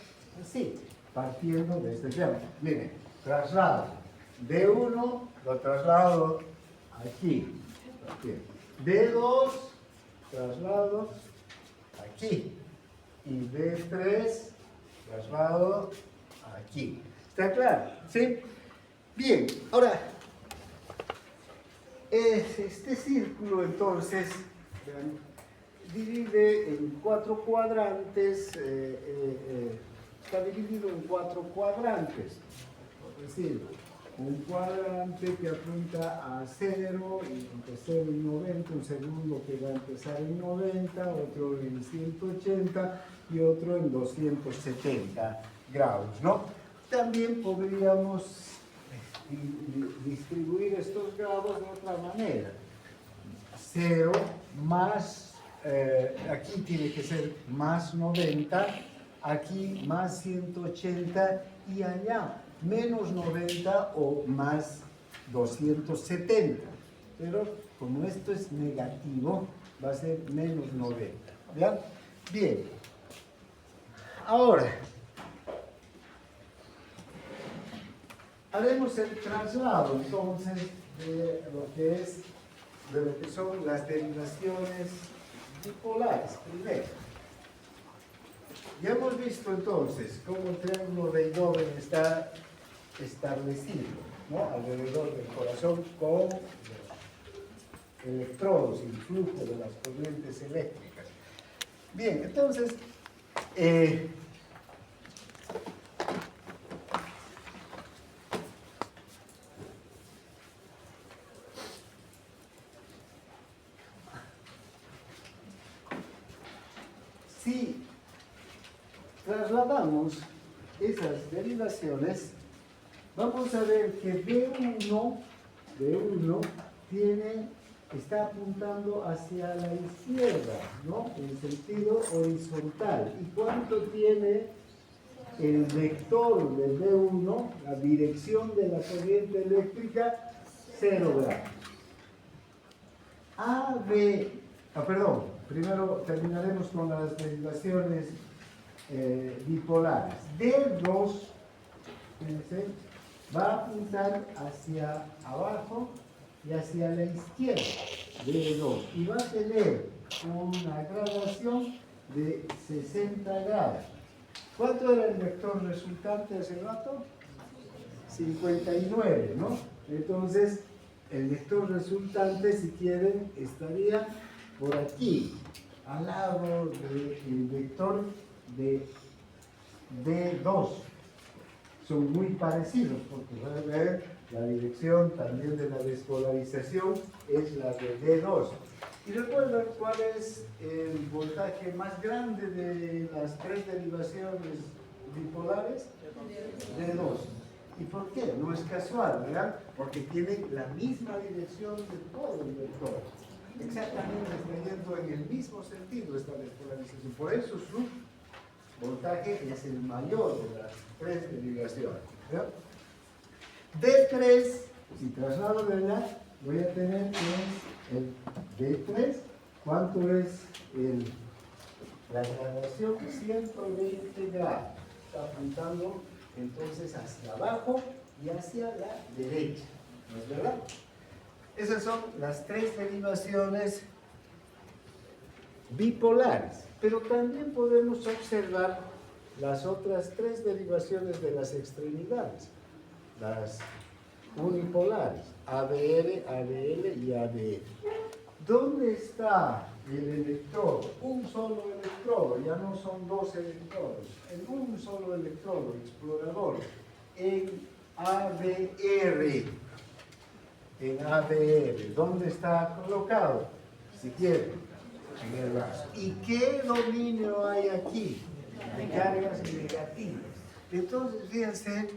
así, partiendo de este triángulo. Miren, traslado. D1 lo traslado aquí. D2 traslado aquí. Y D3 traslado aquí. ¿Está claro? ¿Sí? Bien, ahora, este círculo entonces divide en 4 cuadrantes, está dividido en 4 cuadrantes, por decirlo. Un cuadrante que apunta a 0, entre 0 y 90, un segundo que va a empezar en 90, otro en 180 y otro en 270 grados, ¿no? También podríamos distribuir estos grados de otra manera. 0 más, aquí tiene que ser más 90, aquí más 180 y allá menos 90 o más 270. Pero como esto es negativo, va a ser menos 90. ¿Ya? Bien. Ahora, haremos el traslado entonces de lo que son las derivaciones bipolares primero. Ya hemos visto entonces cómo el triángulo de Igobe está establecido, ¿no?, alrededor del corazón con electrodos y el flujo de las corrientes eléctricas. Bien, entonces, si trasladamos esas derivaciones, vamos a ver que B1 está apuntando hacia la izquierda, ¿no? En sentido horizontal. ¿Y cuánto tiene el vector de B1, la dirección de la corriente eléctrica? 0 gramos. Primero terminaremos con las derivaciones bipolares. D2, fíjense, va a apuntar hacia abajo y hacia la izquierda, D2, y va a tener una gradación de 60 grados. ¿Cuánto era el vector resultante hace rato? 59, ¿no? Entonces, el vector resultante, si quieren, estaría por aquí, al lado del vector de D2. Son muy parecidos, porque pueden ver la dirección también de la despolarización es la de D2. Y recuerden cuál es el voltaje más grande de las tres derivaciones bipolares, D2. ¿Y por qué? No es casual, ¿verdad? Porque tiene la misma dirección de todo el vector. Exactamente, está yendo en el mismo sentido esta despolarización. Por eso su voltaje es el mayor de las tres derivaciones, ¿verdad? D3, si traslado de allá, voy a tener que es el D3. ¿Cuánto es la graduación? 120 grados. Está apuntando entonces hacia abajo y hacia la derecha, ¿no es verdad? Esas son las tres derivaciones bipolares, pero también podemos observar las otras tres derivaciones de las extremidades, las unipolares, ABR, ABL y ABL. ¿Dónde está el electrodo? Un solo electrodo, ya no son dos electrodos, en un solo electrodo explorador, en ABR. En ABR, ¿dónde está colocado? Si quieren, en el brazo. ¿Y qué dominio hay aquí? De cargas negativas. Entonces, fíjense,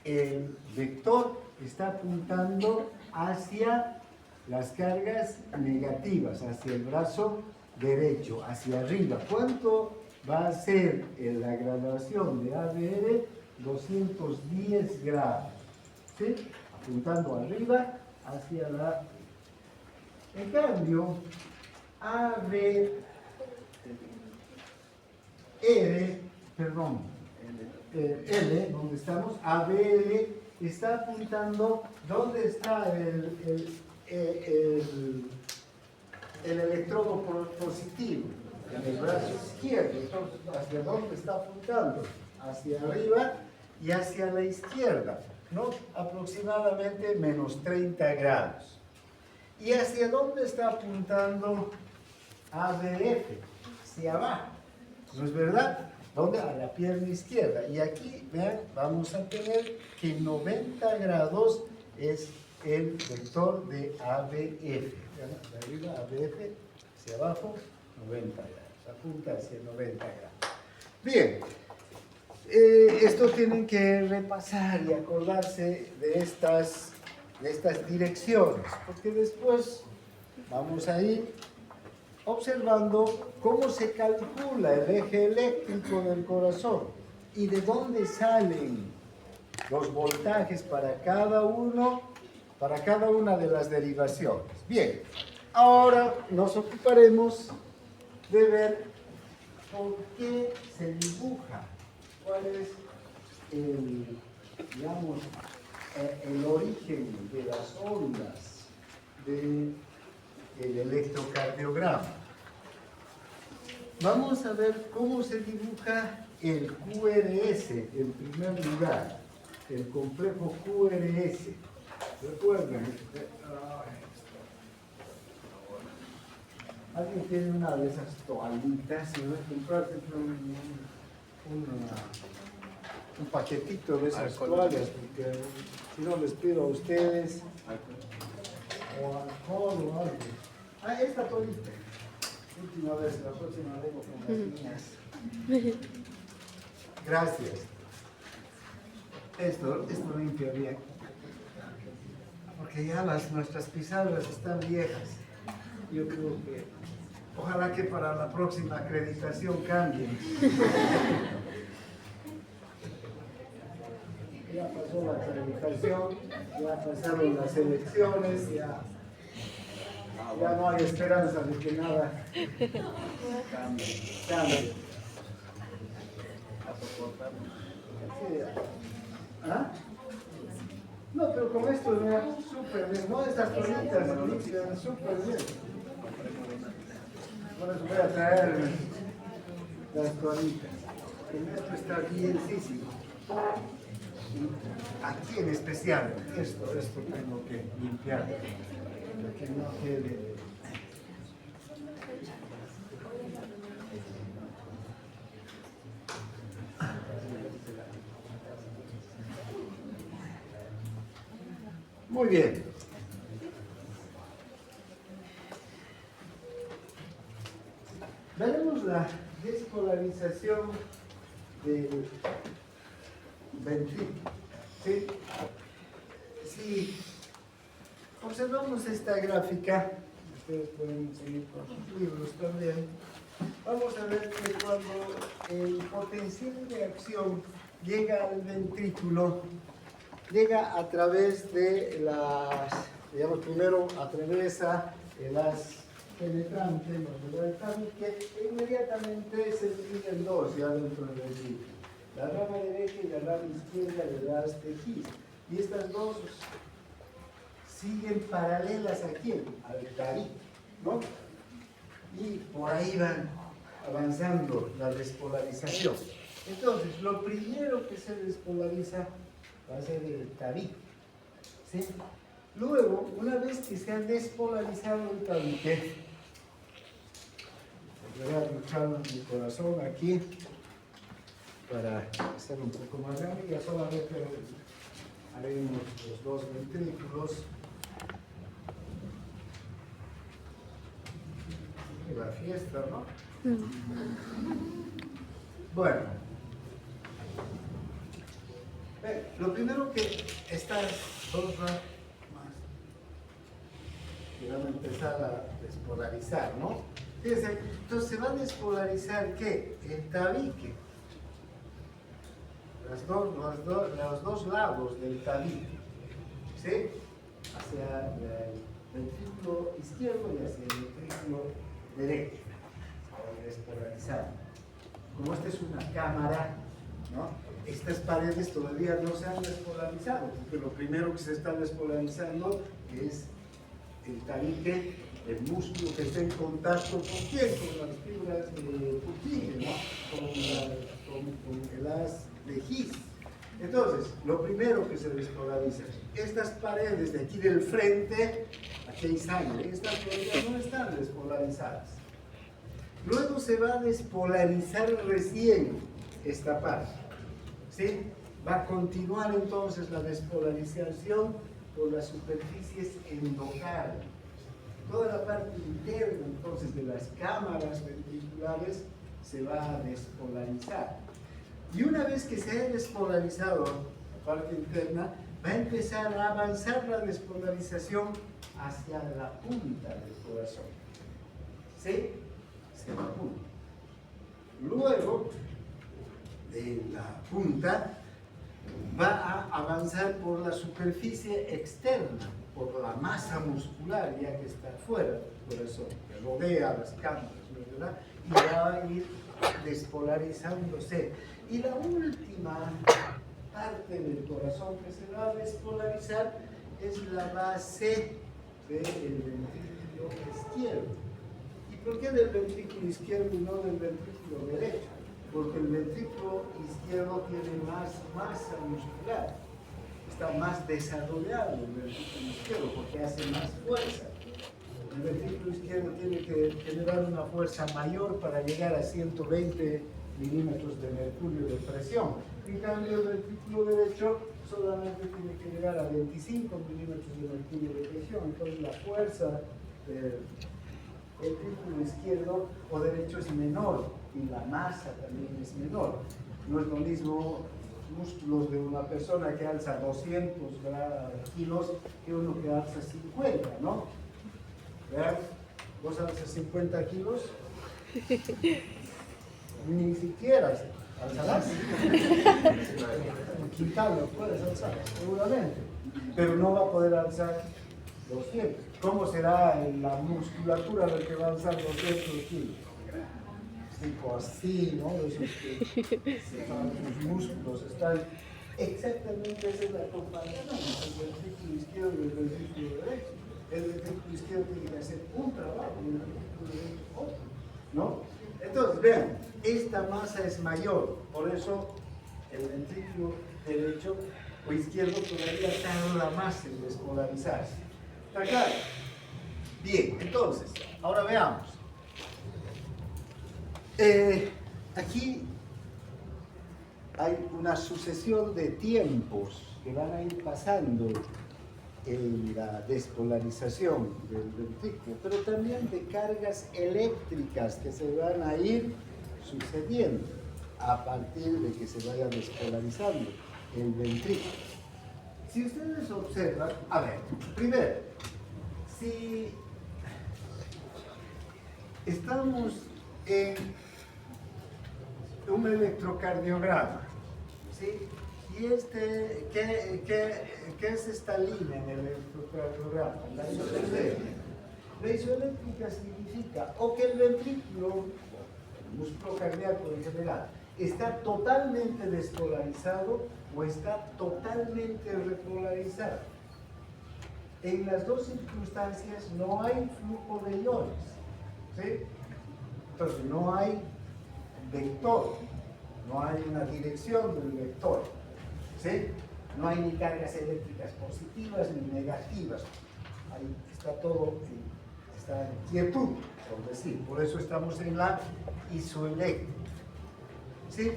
el vector está apuntando hacia las cargas negativas, hacia el brazo derecho, hacia arriba. ¿Cuánto va a ser la graduación de ABR? 210 grados. ¿Sí? Apuntando arriba hacia la... En cambio, L, donde estamos, ABL, está apuntando dónde está el electrodo positivo, en el brazo izquierdo. Entonces, ¿hacia dónde está apuntando? Hacia arriba y hacia la izquierda, ¿no? Aproximadamente menos 30 grados. ¿Y hacia dónde está apuntando ABF? Hacia abajo, ¿no es verdad? ¿Dónde? A la pierna izquierda. Y aquí, vean, vamos a tener que 90 grados es el vector de ABF. De arriba, ABF, hacia abajo, 90 grados. Apunta hacia 90 grados. Bien. Esto tienen que repasar y acordarse de estas direcciones, porque después vamos a ir observando cómo se calcula el eje eléctrico del corazón y de dónde salen los voltajes para cada una de las derivaciones. Bien, ahora nos ocuparemos de ver por qué se dibuja, cuál es el origen de las ondas del electrocardiograma. Vamos a ver cómo se dibuja el QRS en primer lugar, el complejo QRS. Recuerden, alguien tiene una de esas toallitas y va a comprarse un paquetito de esas toallas, porque si no les pido a ustedes o alcohol o algo. Esta toallita. Última vez, la próxima vengo con las niñas. Gracias. Esto limpia bien. Porque ya nuestras pizarras están viejas. Yo creo que, ojalá que para la próxima acreditación cambien. Ya pasó la acreditación, ya pasaron las elecciones, ya no hay esperanza de que nada cambie. ¿Ah? No, pero con esto mira, súper bien, ¿no? Estas cositas limpian súper bien. Por eso voy a traer las toallitas. Esto está bienísimo. Aquí en especial, esto tengo que limpiar, que no quede. Muy bien. Veremos la despolarización del ventrículo. ¿Sí? Si observamos esta gráfica, ustedes pueden seguir con sus libros también, vamos a ver que cuando el potencial de acción llega al ventrículo, llega a través de las, digamos, primero atraviesa el haz penetrante, el tabique, e inmediatamente se divide en dos ya dentro del ventrículo. La rama derecha y la rama izquierda del haz de His. Y estas dos siguen paralelas aquí, al tabique, ¿no? Y por ahí van avanzando la despolarización. Entonces, lo primero que se despolariza va a ser el tabique, ¿sí? Luego, una vez que se ha despolarizado el tabique, voy a luchar mi corazón aquí para hacer un poco más grande, ya solamente haremos los dos ventrículos. Y la fiesta, ¿no? Bueno. Lo primero que estas dos ramas van a empezar a despolarizar, ¿no? Fíjense, entonces se va a despolarizar ¿qué? El tabique. Los dos lados del tabique, ¿sí? Hacia el ventrículo izquierdo y hacia el ventrículo derecho. Se va a despolarizar. Como esta es una cámara, ¿no? Estas paredes todavía no se han despolarizado, porque lo primero que se está despolarizando es el tabique, el músculo que está en contacto con quién, con las fibras de Purkinje, ¿no? Con el haz de His. Entonces, lo primero que se despolariza, estas paredes de aquí del frente, aquí hay sangre, estas todavía no están despolarizadas. Luego se va a despolarizar recién esta parte, ¿sí? Va a continuar entonces la despolarización por las superficies endocárnicas. Toda la parte interna entonces de las cámaras ventriculares se va a despolarizar. Y una vez que se haya despolarizado la parte interna, va a empezar a avanzar la despolarización hacia la punta del corazón. ¿Sí? Hacia la punta. Luego, de la punta, va a avanzar por la superficie externa, por la masa muscular, ya que está fuera del corazón, que rodea las cámaras, ¿verdad? Y va a ir despolarizándose. Y la última parte del corazón que se va a despolarizar es la base del ventrículo izquierdo. ¿Y por qué del ventrículo izquierdo y no del ventrículo derecho? Porque el ventrículo izquierdo tiene más masa muscular, está más desarrollado el ventrículo izquierdo porque hace más fuerza. El ventrículo izquierdo tiene que generar una fuerza mayor para llegar a 120 milímetros de mercurio de presión. En cambio, el ventrículo derecho solamente tiene que llegar a 25 milímetros de mercurio de presión. Entonces, la fuerza del ventrículo izquierdo o derecho es menor y la masa también es menor. No es lo mismo músculos de una persona que alza 200 kilos que uno que alza 50, ¿no? ¿Vean? ¿Vos alzas 50 kilos? Ni siquiera alzarás. Un quintal lo puedes alzar, seguramente. Pero no va a poder alzar 200. ¿Cómo será la musculatura de que va a alzar 200 kilos? Tipo así, ¿no? Sus músculos están exactamente, esa es la comparación, el ventrículo izquierdo y el ventrículo derecho. El ventrículo izquierdo tiene que hacer un trabajo y el ventrículo derecho otro, ¿no? Entonces, vean, esta masa es mayor, por eso el ventrículo derecho o izquierdo todavía tarda más en despolarizarse. ¿Está claro? Bien, entonces, ahora veamos. Aquí hay una sucesión de tiempos que van a ir pasando en la despolarización del ventrículo, pero también de cargas eléctricas que se van a ir sucediendo a partir de que se vaya despolarizando el ventrículo. Si ustedes observan, a ver, primero, si estamos en un electrocardiograma, ¿sí? Y ¿qué es esta línea en el electrocardiograma? La isoeléctrica. La isoeléctrica significa o que el ventrículo, el músculo cardíaco en general, está totalmente despolarizado o está totalmente repolarizado. En las dos circunstancias no hay flujo de iones, ¿sí? Entonces no hay vector, no hay una dirección del vector, ¿sí? No hay ni cargas eléctricas positivas ni negativas. Ahí está todo, está en quietud, por decir. Por eso estamos en la isoeléctrica, ¿sí?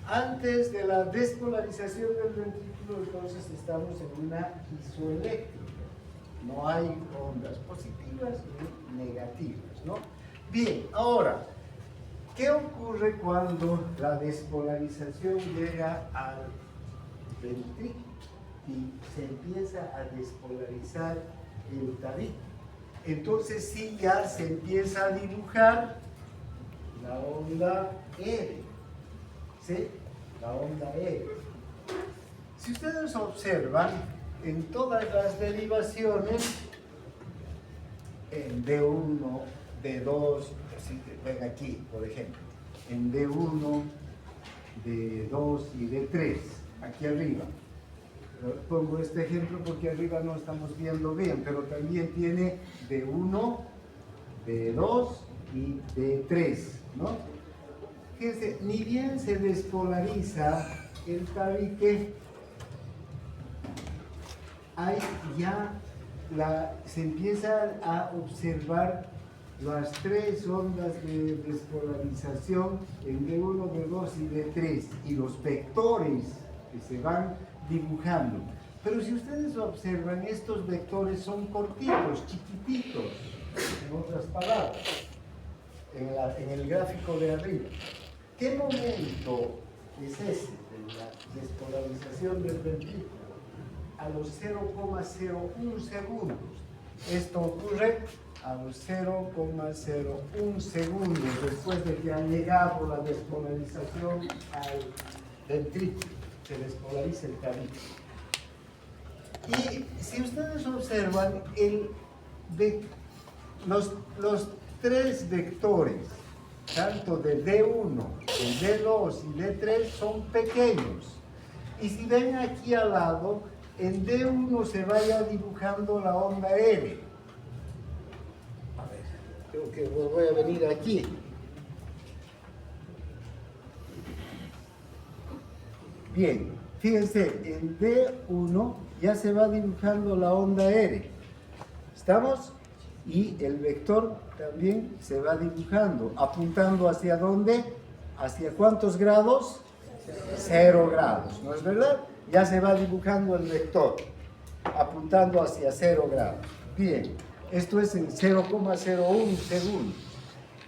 Antes de la despolarización del ventrículo, entonces estamos en una isoeléctrica. No hay ondas positivas ni negativas, ¿no? Bien, ahora, ¿qué ocurre cuando la despolarización llega al ventrículo y se empieza a despolarizar el tabique? Entonces sí ya se empieza a dibujar la onda R, ¿sí? La onda R. Si ustedes observan, en todas las derivaciones, en D1, D2, ven aquí, por ejemplo, en D1, D2 y D3, aquí arriba. Pongo este ejemplo porque arriba no estamos viendo bien, pero también tiene D1, D2 y D3, ¿no? Fíjense, ni bien se despolariza el tabique, ahí ya se empiezan a observar las tres ondas de despolarización en D1, D2 y D3 y los vectores que se van dibujando. Pero si ustedes observan, estos vectores son cortitos, chiquititos, en otras palabras, en el gráfico de arriba. ¿Qué momento es ese de la despolarización del ventrículo? A los 0,01 segundos. Esto ocurre a los 0,01 segundos después de que ha llegado la despolarización al ventrículo. Se despolariza el tabique. Y si ustedes observan, los tres vectores, tanto de D1, de D2 y D3, son pequeños. Y si ven aquí al lado, en D1 se vaya dibujando la onda R. A ver, creo que voy a venir aquí. Bien, fíjense, en D1 ya se va dibujando la onda R. ¿Estamos? Y el vector también se va dibujando, apuntando hacia dónde, hacia cuántos grados, 0 grados, ¿no es verdad? Ya se va dibujando el vector, apuntando hacia 0 grados. Bien, esto es en 0,01 segundos.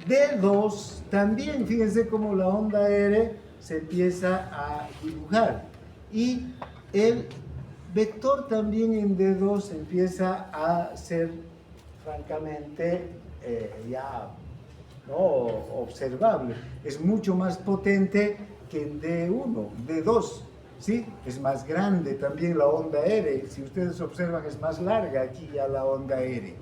D2 también, fíjense cómo la onda R se empieza a dibujar. Y el vector también en D2 empieza a ser francamente ya no observable. Es mucho más potente que en D1, D2. ¿Sí? Es más grande también la onda R. Si ustedes observan, es más larga aquí ya la onda R.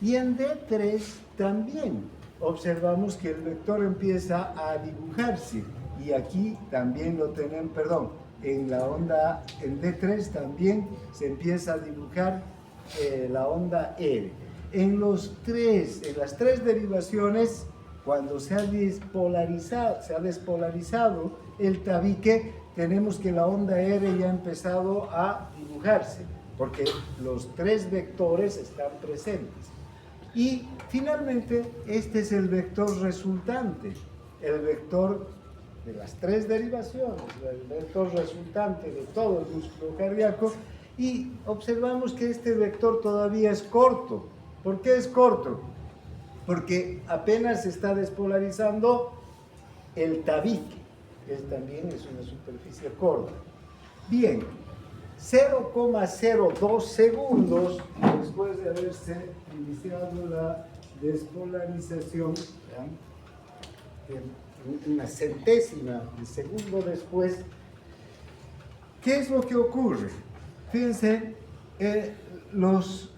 Y en D3 también observamos que el vector empieza a dibujarse. Y aquí también lo tenemos, perdón, en la onda, en D3 también se empieza a dibujar la onda R. En las tres derivaciones, cuando se ha despolarizado el tabique, tenemos que la onda R ya ha empezado a dibujarse, porque los tres vectores están presentes. Y finalmente, este es el vector resultante, el vector de las tres derivaciones, el vector resultante de todo el músculo cardíaco, y observamos que este vector todavía es corto. ¿Por qué es corto? Porque apenas se está despolarizando el tabique, que también es una superficie corta. Bien, 0,02 segundos después de haberse iniciado la despolarización, una centésima de segundo después, ¿qué es lo que ocurre? Fíjense, los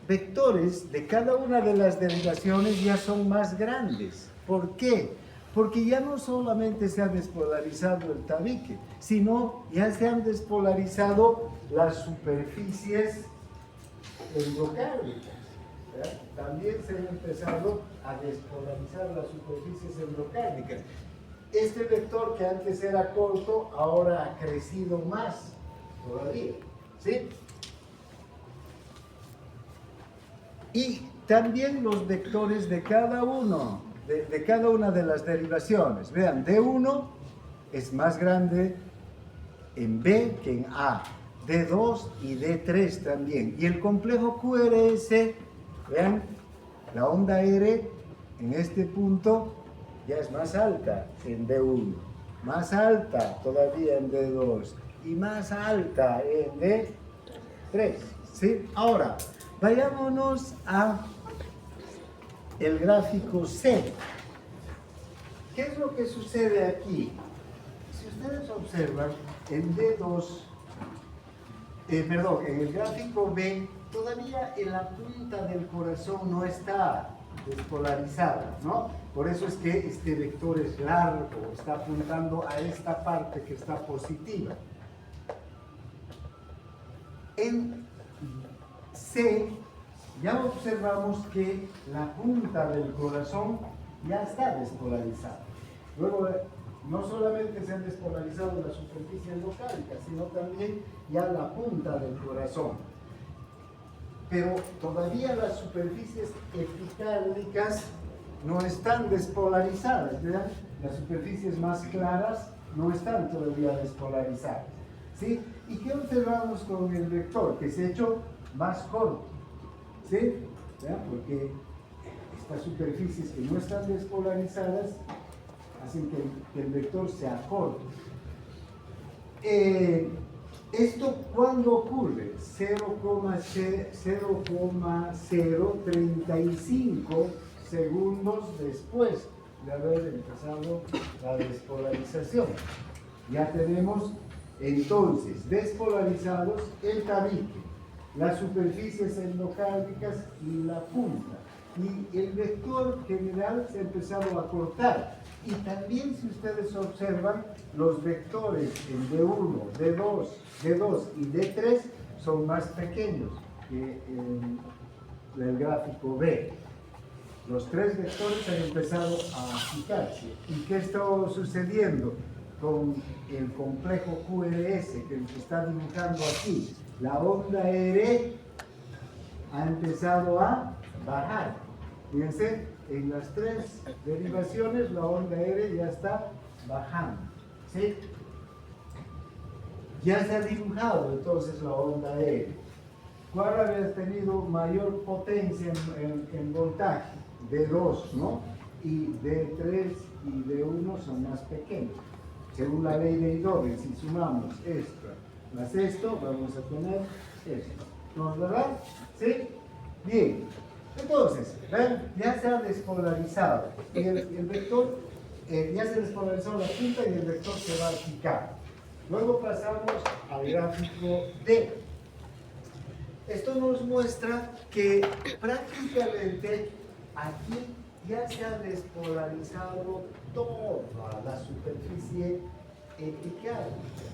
vectores de cada una de las derivaciones ya son más grandes. ¿Por qué? Porque ya no solamente se ha despolarizado el tabique, sino ya se han despolarizado las superficies endocárdicas. También se han empezado a despolarizar las superficies endocárdicas. Este vector que antes era corto, ahora ha crecido más todavía, ¿sí? Y también los vectores de cada uno, de cada una de las derivaciones. Vean, D1 es más grande en B que en A, D2 y D3 también. Y el complejo QRS, vean, la onda R en este punto ya es más alta en D1, más alta todavía en D2 y más alta en D3, ¿sí? Ahora, vayámonos a el gráfico C. ¿Qué es lo que sucede aquí? Si ustedes observan, en D2, en el gráfico B, todavía en la punta del corazón no está despolarizada, ¿no? Por eso es que este vector es largo, está apuntando a esta parte que está positiva. En C, ya observamos que la punta del corazón ya está despolarizada. Luego, no solamente se han despolarizado las superficies endocárdicas, sino también ya la punta del corazón. Pero todavía las superficies epicárdicas no están despolarizadas, ¿verdad? Las superficies más claras no están todavía despolarizadas, ¿sí? ¿Y qué observamos con el vector? Que se ha hecho más corto, ¿sí? ¿Verdad? Porque estas superficies que no están despolarizadas hacen que el vector sea corto. ¿Esto cuándo ocurre? 0,035 segundos después de haber empezado la despolarización. Ya tenemos entonces despolarizados el tabique, las superficies endocárdicas y la punta. Y el vector general se ha empezado a cortar. Y también, si ustedes observan, los vectores en D1, D2, D2 y D3 son más pequeños que en el gráfico B. Los tres vectores han empezado a achicarse. ¿Y qué está sucediendo con el complejo QRS que está dibujando aquí? La onda R ha empezado a bajar. Fíjense, en las tres derivaciones la onda R ya está bajando, ¿sí? Ya se ha dibujado entonces la onda R. ¿Cuál había tenido mayor potencia en voltaje? D2, ¿no? Y D3 y D1 son más pequeños. Según la ley de Eindhoven, si sumamos esta más esto, vamos a poner esto. ¿No es verdad? ¿Sí? Bien. Entonces, ¿ven? Ya se ha despolarizado. Y el vector, ya se ha despolarizado la punta y el vector se va a picar. Luego pasamos al gráfico D. Esto nos muestra que prácticamente aquí ya se ha despolarizado toda la superficie epicárdica.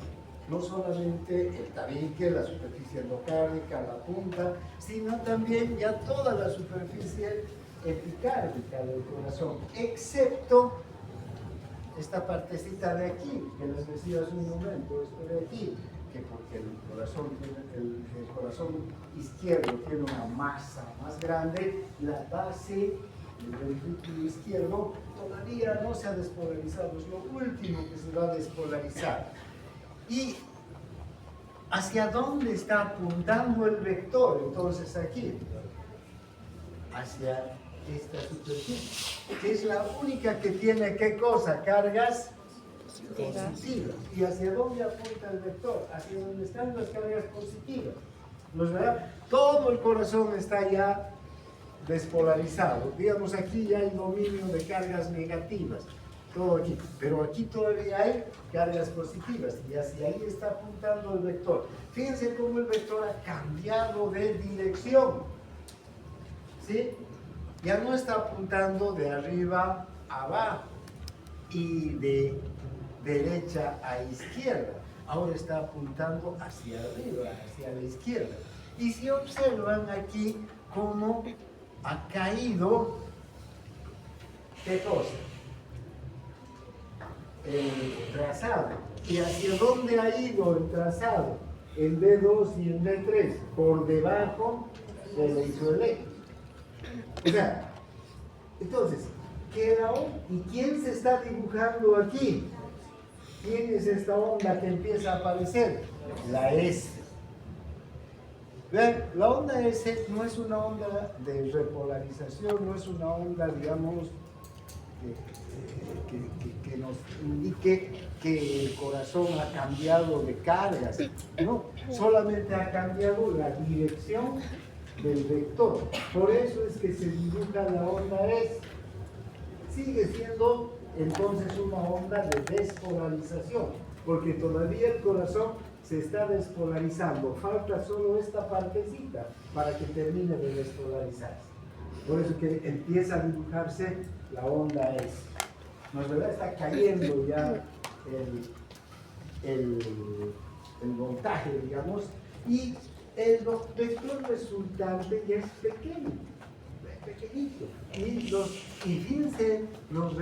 No solamente el tabique, la superficie endocárdica, la punta, sino también ya toda la superficie epicárdica del corazón, excepto esta partecita de aquí, que les decía hace un momento, esto de aquí, que porque el corazón izquierdo tiene una masa más grande, la base del ventrículo izquierdo todavía no se ha despolarizado, es lo último que se va a despolarizar. ¿Y hacia dónde está apuntando el vector? Entonces aquí, hacia esta superficie, que es la única que tiene, ¿qué cosa? Cargas positivas. ¿Y hacia dónde apunta el vector? Hacia donde están las cargas positivas. ¿No es verdad? Todo el corazón está ya despolarizado. Digamos, aquí ya hay dominio de cargas negativas. Todo aquí. Pero aquí todavía hay cargas positivas. Y hacia ahí está apuntando el vector. Fíjense cómo el vector ha cambiado de dirección. ¿Sí? Ya no está apuntando de arriba a abajo y de derecha a izquierda. Ahora está apuntando hacia arriba, hacia la izquierda. Y si observan aquí cómo ha caído, ¿qué cosa? El trazado. ¿Y hacia dónde ha ido el trazado? El D2 y el D3, por debajo del isoeléctrico. O sea, entonces, queda ¿y quién se está dibujando aquí? ¿Quién es esta onda que empieza a aparecer? La S. Vean, la onda S no es una onda de repolarización, no es una onda, digamos, que nos indique que el corazón ha cambiado de cargas. No, solamente ha cambiado la dirección del vector. Por eso es que se dibuja la onda S. Sigue siendo entonces una onda de despolarización, porque todavía el corazón se está despolarizando. Falta solo esta partecita para que termine de despolarizarse. Por eso que empieza a dibujarse la onda S. ¿No es verdad? Está cayendo ya el voltaje, digamos, y el vector resultante ya es pequeño, pequeñito. Y fíjense los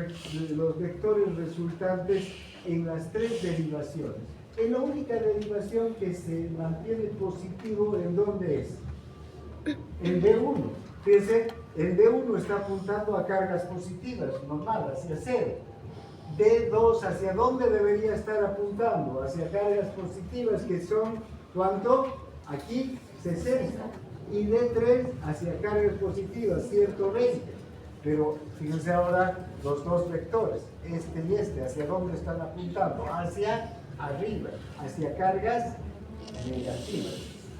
vectores resultantes en las tres derivaciones. Es la única derivación que se mantiene positivo, ¿en dónde es? En D1. Fíjense, el D1 está apuntando a cargas positivas, normal, hacia 0. D2, ¿hacia dónde debería estar apuntando? Hacia cargas positivas, que son, ¿cuánto? Aquí, 60. Y D3, hacia cargas positivas, 120. Pero fíjense ahora los dos vectores, este y este, ¿hacia dónde están apuntando? Hacia arriba, hacia cargas negativas.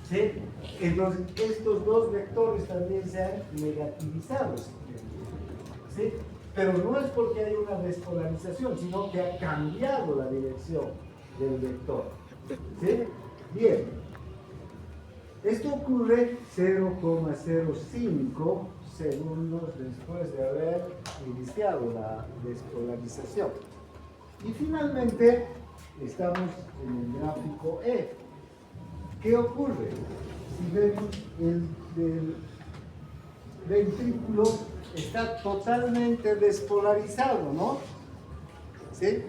¿Sí? Entonces, estos dos vectores también se han negativizado. ¿Sí? Pero no es porque hay una despolarización, sino que ha cambiado la dirección del vector. ¿Sí? Bien. Esto ocurre 0,05 segundos después de haber iniciado la despolarización. Y finalmente, estamos en el gráfico E. ¿Qué ocurre? Si vemos el ventrículo está totalmente despolarizado, ¿no? ¿Sí?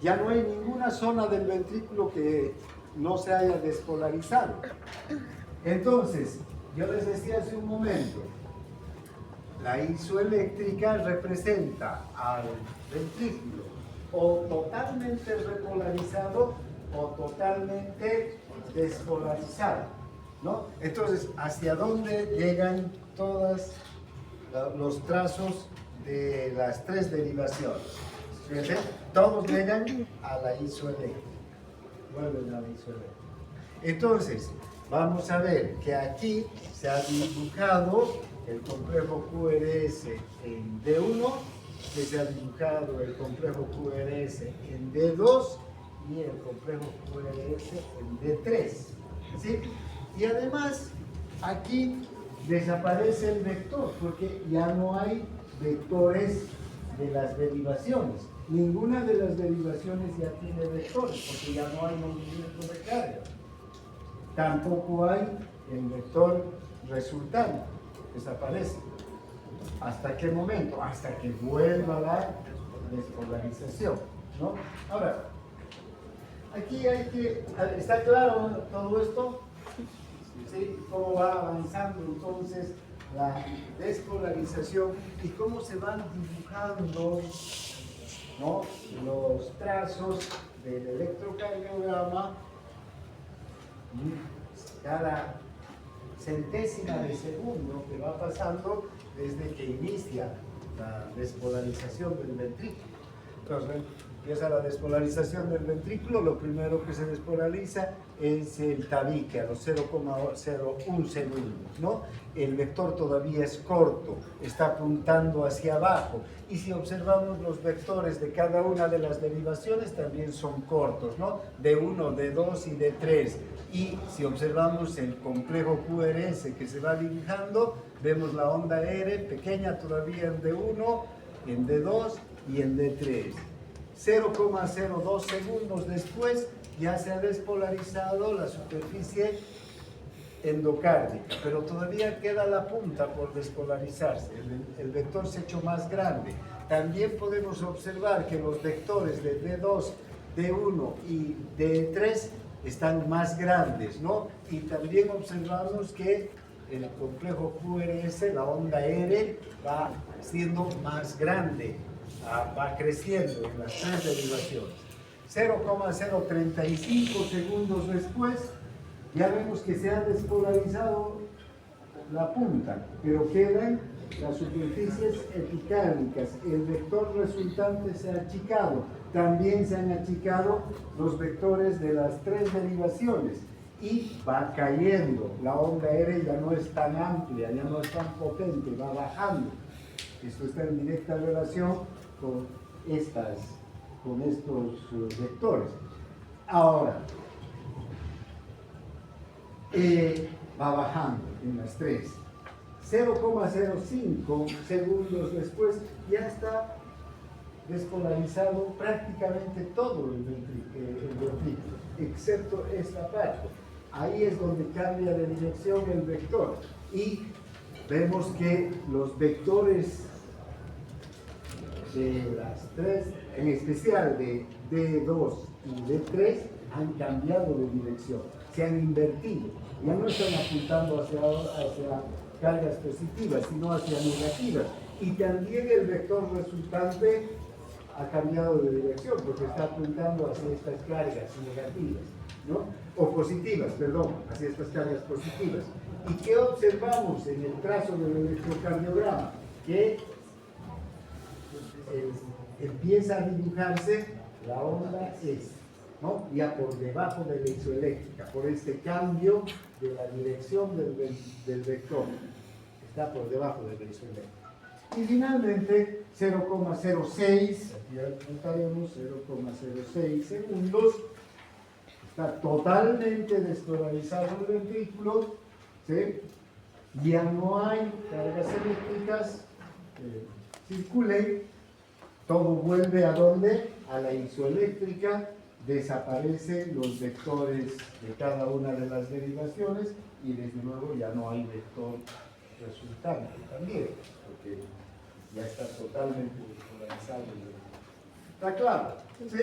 Ya no hay ninguna zona del ventrículo que no se haya despolarizado. Entonces, yo les decía hace un momento, la isoeléctrica representa al ventrículo o totalmente repolarizado o totalmente despolarizado, ¿no? Entonces, ¿hacia dónde llegan todos los trazos de las tres derivaciones? Fíjense, todos llegan a la isoeléctrica, vuelven a la isoeléctrica. Entonces, vamos a ver que aquí se ha dibujado el complejo QRS en D1, que se ha dibujado el complejo QRS en D2 y el complejo QRS en D3. ¿Sí? Y además, aquí desaparece el vector, porque ya no hay vectores de las derivaciones. Ninguna de las derivaciones ya tiene vectores, porque ya no hay movimiento de carga. Tampoco hay el vector resultante, desaparece. ¿Hasta qué momento? Hasta que vuelva la despolarización, ¿no? Ahora, aquí hay que... ¿Está claro todo esto? ¿Sí? ¿Cómo va avanzando entonces la despolarización y cómo se van dibujando, ¿no?, los trazos del electrocardiograma cada centésima de segundo que va pasando desde que inicia la despolarización del ventrículo? Entonces, empieza la despolarización del ventrículo, lo primero que se despolariza es el tabique a los 0,01 segundos, ¿no? El vector todavía es corto, está apuntando hacia abajo, y si observamos los vectores de cada una de las derivaciones también son cortos, ¿no? D1, D2 y D3. Y si observamos el complejo QRS que se va dibujando, vemos la onda R pequeña todavía en D1, en D2 y en D3. 0,02 segundos después ya se ha despolarizado la superficie endocárdica, pero todavía queda la punta por despolarizarse. El vector se ha hecho más grande. También podemos observar que los vectores de D2, D1 y D3 están más grandes, ¿no? Y también observamos que el complejo QRS, la onda R, va siendo más grande, va creciendo en las tres derivaciones. 0,035 segundos después, ya vemos que se ha despolarizado la punta, pero quedan las superficies epicárdicas. El vector resultante se ha achicado. También se han achicado los vectores de las tres derivaciones. Y va cayendo. La onda R ya no es tan amplia, ya no es tan potente, va bajando. Esto está en directa relación con estos vectores. Ahora, va bajando en las tres. 0,05 segundos después ya está despolarizado prácticamente todo el ventrículo, excepto esta parte. Ahí es donde cambia de dirección el vector. Y vemos que los vectores de las tres, en especial de D2 y D3, han cambiado de dirección, se han invertido. Ya no están apuntando hacia cargas positivas, sino hacia negativas. Y también el vector resultante ha cambiado de dirección, porque está apuntando hacia estas cargas negativas, ¿no? O positivas, perdón, hacia estas cargas positivas. ¿Y qué observamos en el trazo del electrocardiograma? Que empieza a dibujarse la onda S, ¿no? Ya por debajo de la isoeléctrica, por este cambio de la dirección del vector. Está por debajo de la isoeléctrica. Y finalmente 0,06, aquí apuntaremos 0,06 segundos, está totalmente despolarizado el ventrículo, ¿sí? Ya no hay cargas eléctricas que circulen, todo vuelve ¿a dónde? A la isoeléctrica, desaparecen los vectores de cada una de las derivaciones y desde luego ya no hay vector resultante también, porque ya está totalmente despolarizado. ¿Está claro? ¿Sí?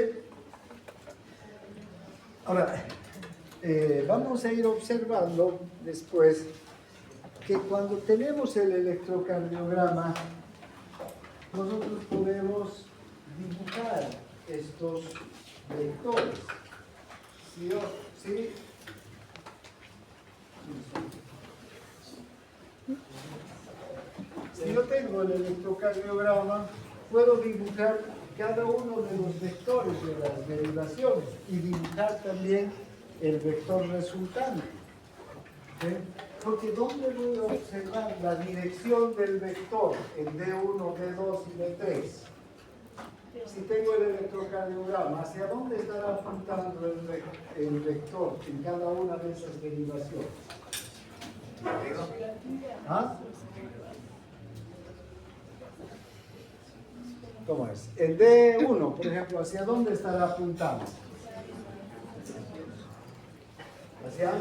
Ahora, vamos a ir observando después que cuando tenemos el electrocardiograma, nosotros podemos dibujar estos vectores. ¿Sí? ¿Sí? Si yo tengo el electrocardiograma, puedo dibujar cada uno de los vectores de las derivaciones y dibujar también el vector resultante. ¿Sí? Porque ¿dónde voy a observar la dirección del vector en D1, D2 y D3? Si tengo el electrocardiograma, ¿hacia dónde estará apuntando el vector en cada una de esas derivaciones? ¿Ah? ¿Cómo es? El D1, por ejemplo, ¿hacia dónde estará apuntando? Hacia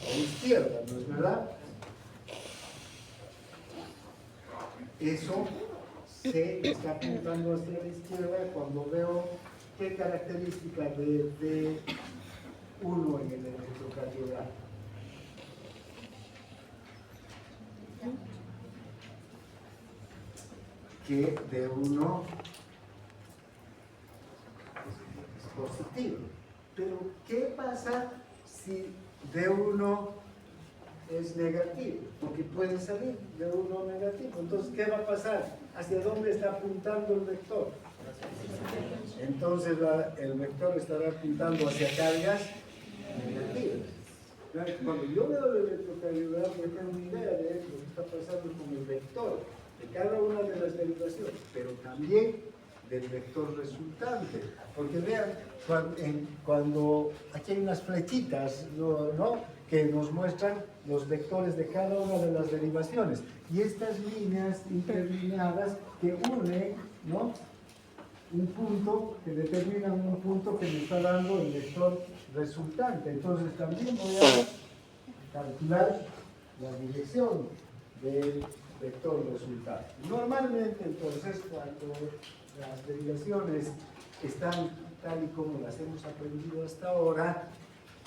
la izquierda, ¿no es verdad? Eso se está apuntando hacia la izquierda cuando veo qué características de D1 en el electrocardiograma. Que D1 es positivo. Pero, ¿qué pasa si D1 es negativo? Porque puede salir D1 negativo. Entonces, ¿qué va a pasar? ¿Hacia dónde está apuntando el vector? Entonces, el vector estará apuntando hacia cargas negativas. Cuando yo veo el electrocardiograma, yo tengo una idea de lo que está pasando con el vector de cada una de las derivaciones, pero también del vector resultante. Porque vean, cuando aquí hay unas flechitas, ¿no?, que nos muestran los vectores de cada una de las derivaciones. Y estas líneas interlineadas que unen, ¿no?, un punto, que determinan un punto que me está dando el vector resultante. Entonces también voy a calcular la dirección del vector resultante. Normalmente, entonces, cuando las derivaciones están tal y como las hemos aprendido hasta ahora,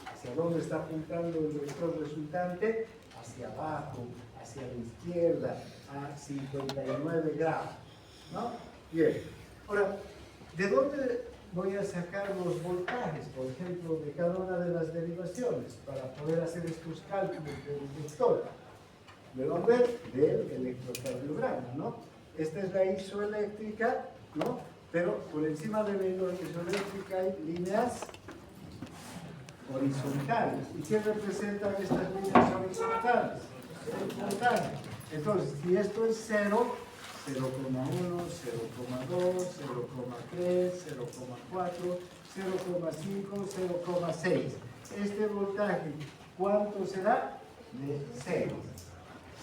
¿hacia dónde está apuntando el vector resultante? Hacia abajo, hacia la izquierda, a 59 grados, ¿no? Bien. Ahora, ¿de dónde voy a sacar los voltajes, por ejemplo, de cada una de las derivaciones para poder hacer estos cálculos del vector? ¿De dónde? Del electrocardiograma, ¿no? Esta es la isoeléctrica, ¿no? Pero por encima de la isoeléctrica hay líneas horizontales. ¿Y qué representan estas líneas horizontales? El voltaje. Entonces, si esto es 0, 0,1, 0,2, 0,3, 0,4, 0,5, 0,6. Este voltaje, ¿cuánto será? De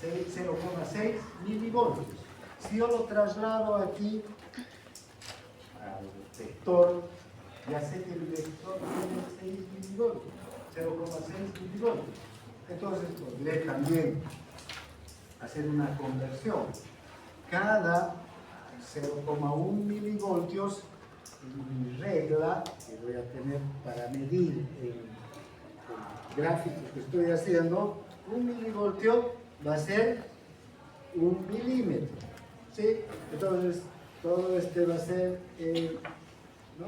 0,6 milivoltios. Si yo lo traslado aquí al vector, ya sé que el vector tiene 6 milivoltios, 0,6 milivoltios. Entonces podré también hacer una conversión. Cada 0,1 milivoltios, mi regla que voy a tener para medir el gráfico que estoy haciendo, 1 milivoltio va a ser 1 milímetro, ¿sí? Entonces, todo este va a ser, ¿no?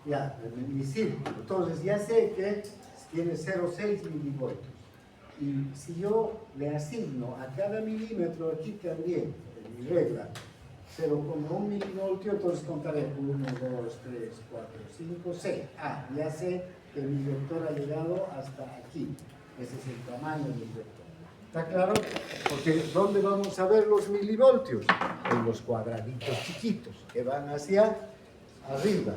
Ya, mi círculo. Entonces, ya sé que tiene 0,6 milivoltios. Y si yo le asigno a cada milímetro aquí también, en mi regla, 0,1 milivoltio, entonces contaré 1, 2, 3, 4, 5, 6. Ah, ya sé que mi vector ha llegado hasta aquí. Ese es el tamaño del vector. ¿Está claro? Porque ¿dónde vamos a ver los milivoltios? En los cuadraditos chiquitos que van hacia arriba,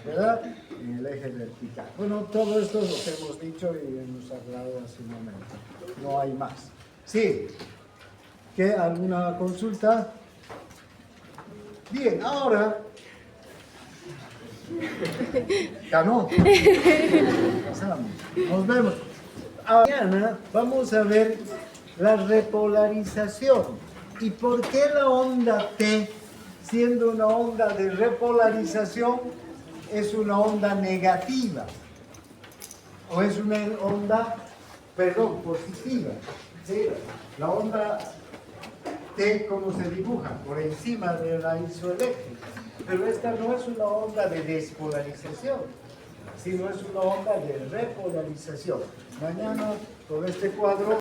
¿verdad? En el eje vertical. Bueno, todo esto es lo que hemos dicho y hemos hablado hace un momento. No hay más. Sí. ¿Qué? ¿Alguna consulta? Bien, ahora... Ganó. Pasamos. Nos vemos. Mañana vamos a ver la repolarización. ¿Y por qué la onda T, siendo una onda de repolarización, es una onda negativa? ¿O es una onda, perdón, positiva? ¿Sí? La onda T, ¿cómo se dibuja? Por encima de la isoeléctrica. Pero esta no es una onda de despolarización, sino es una onda de repolarización. Mañana, con este cuadro,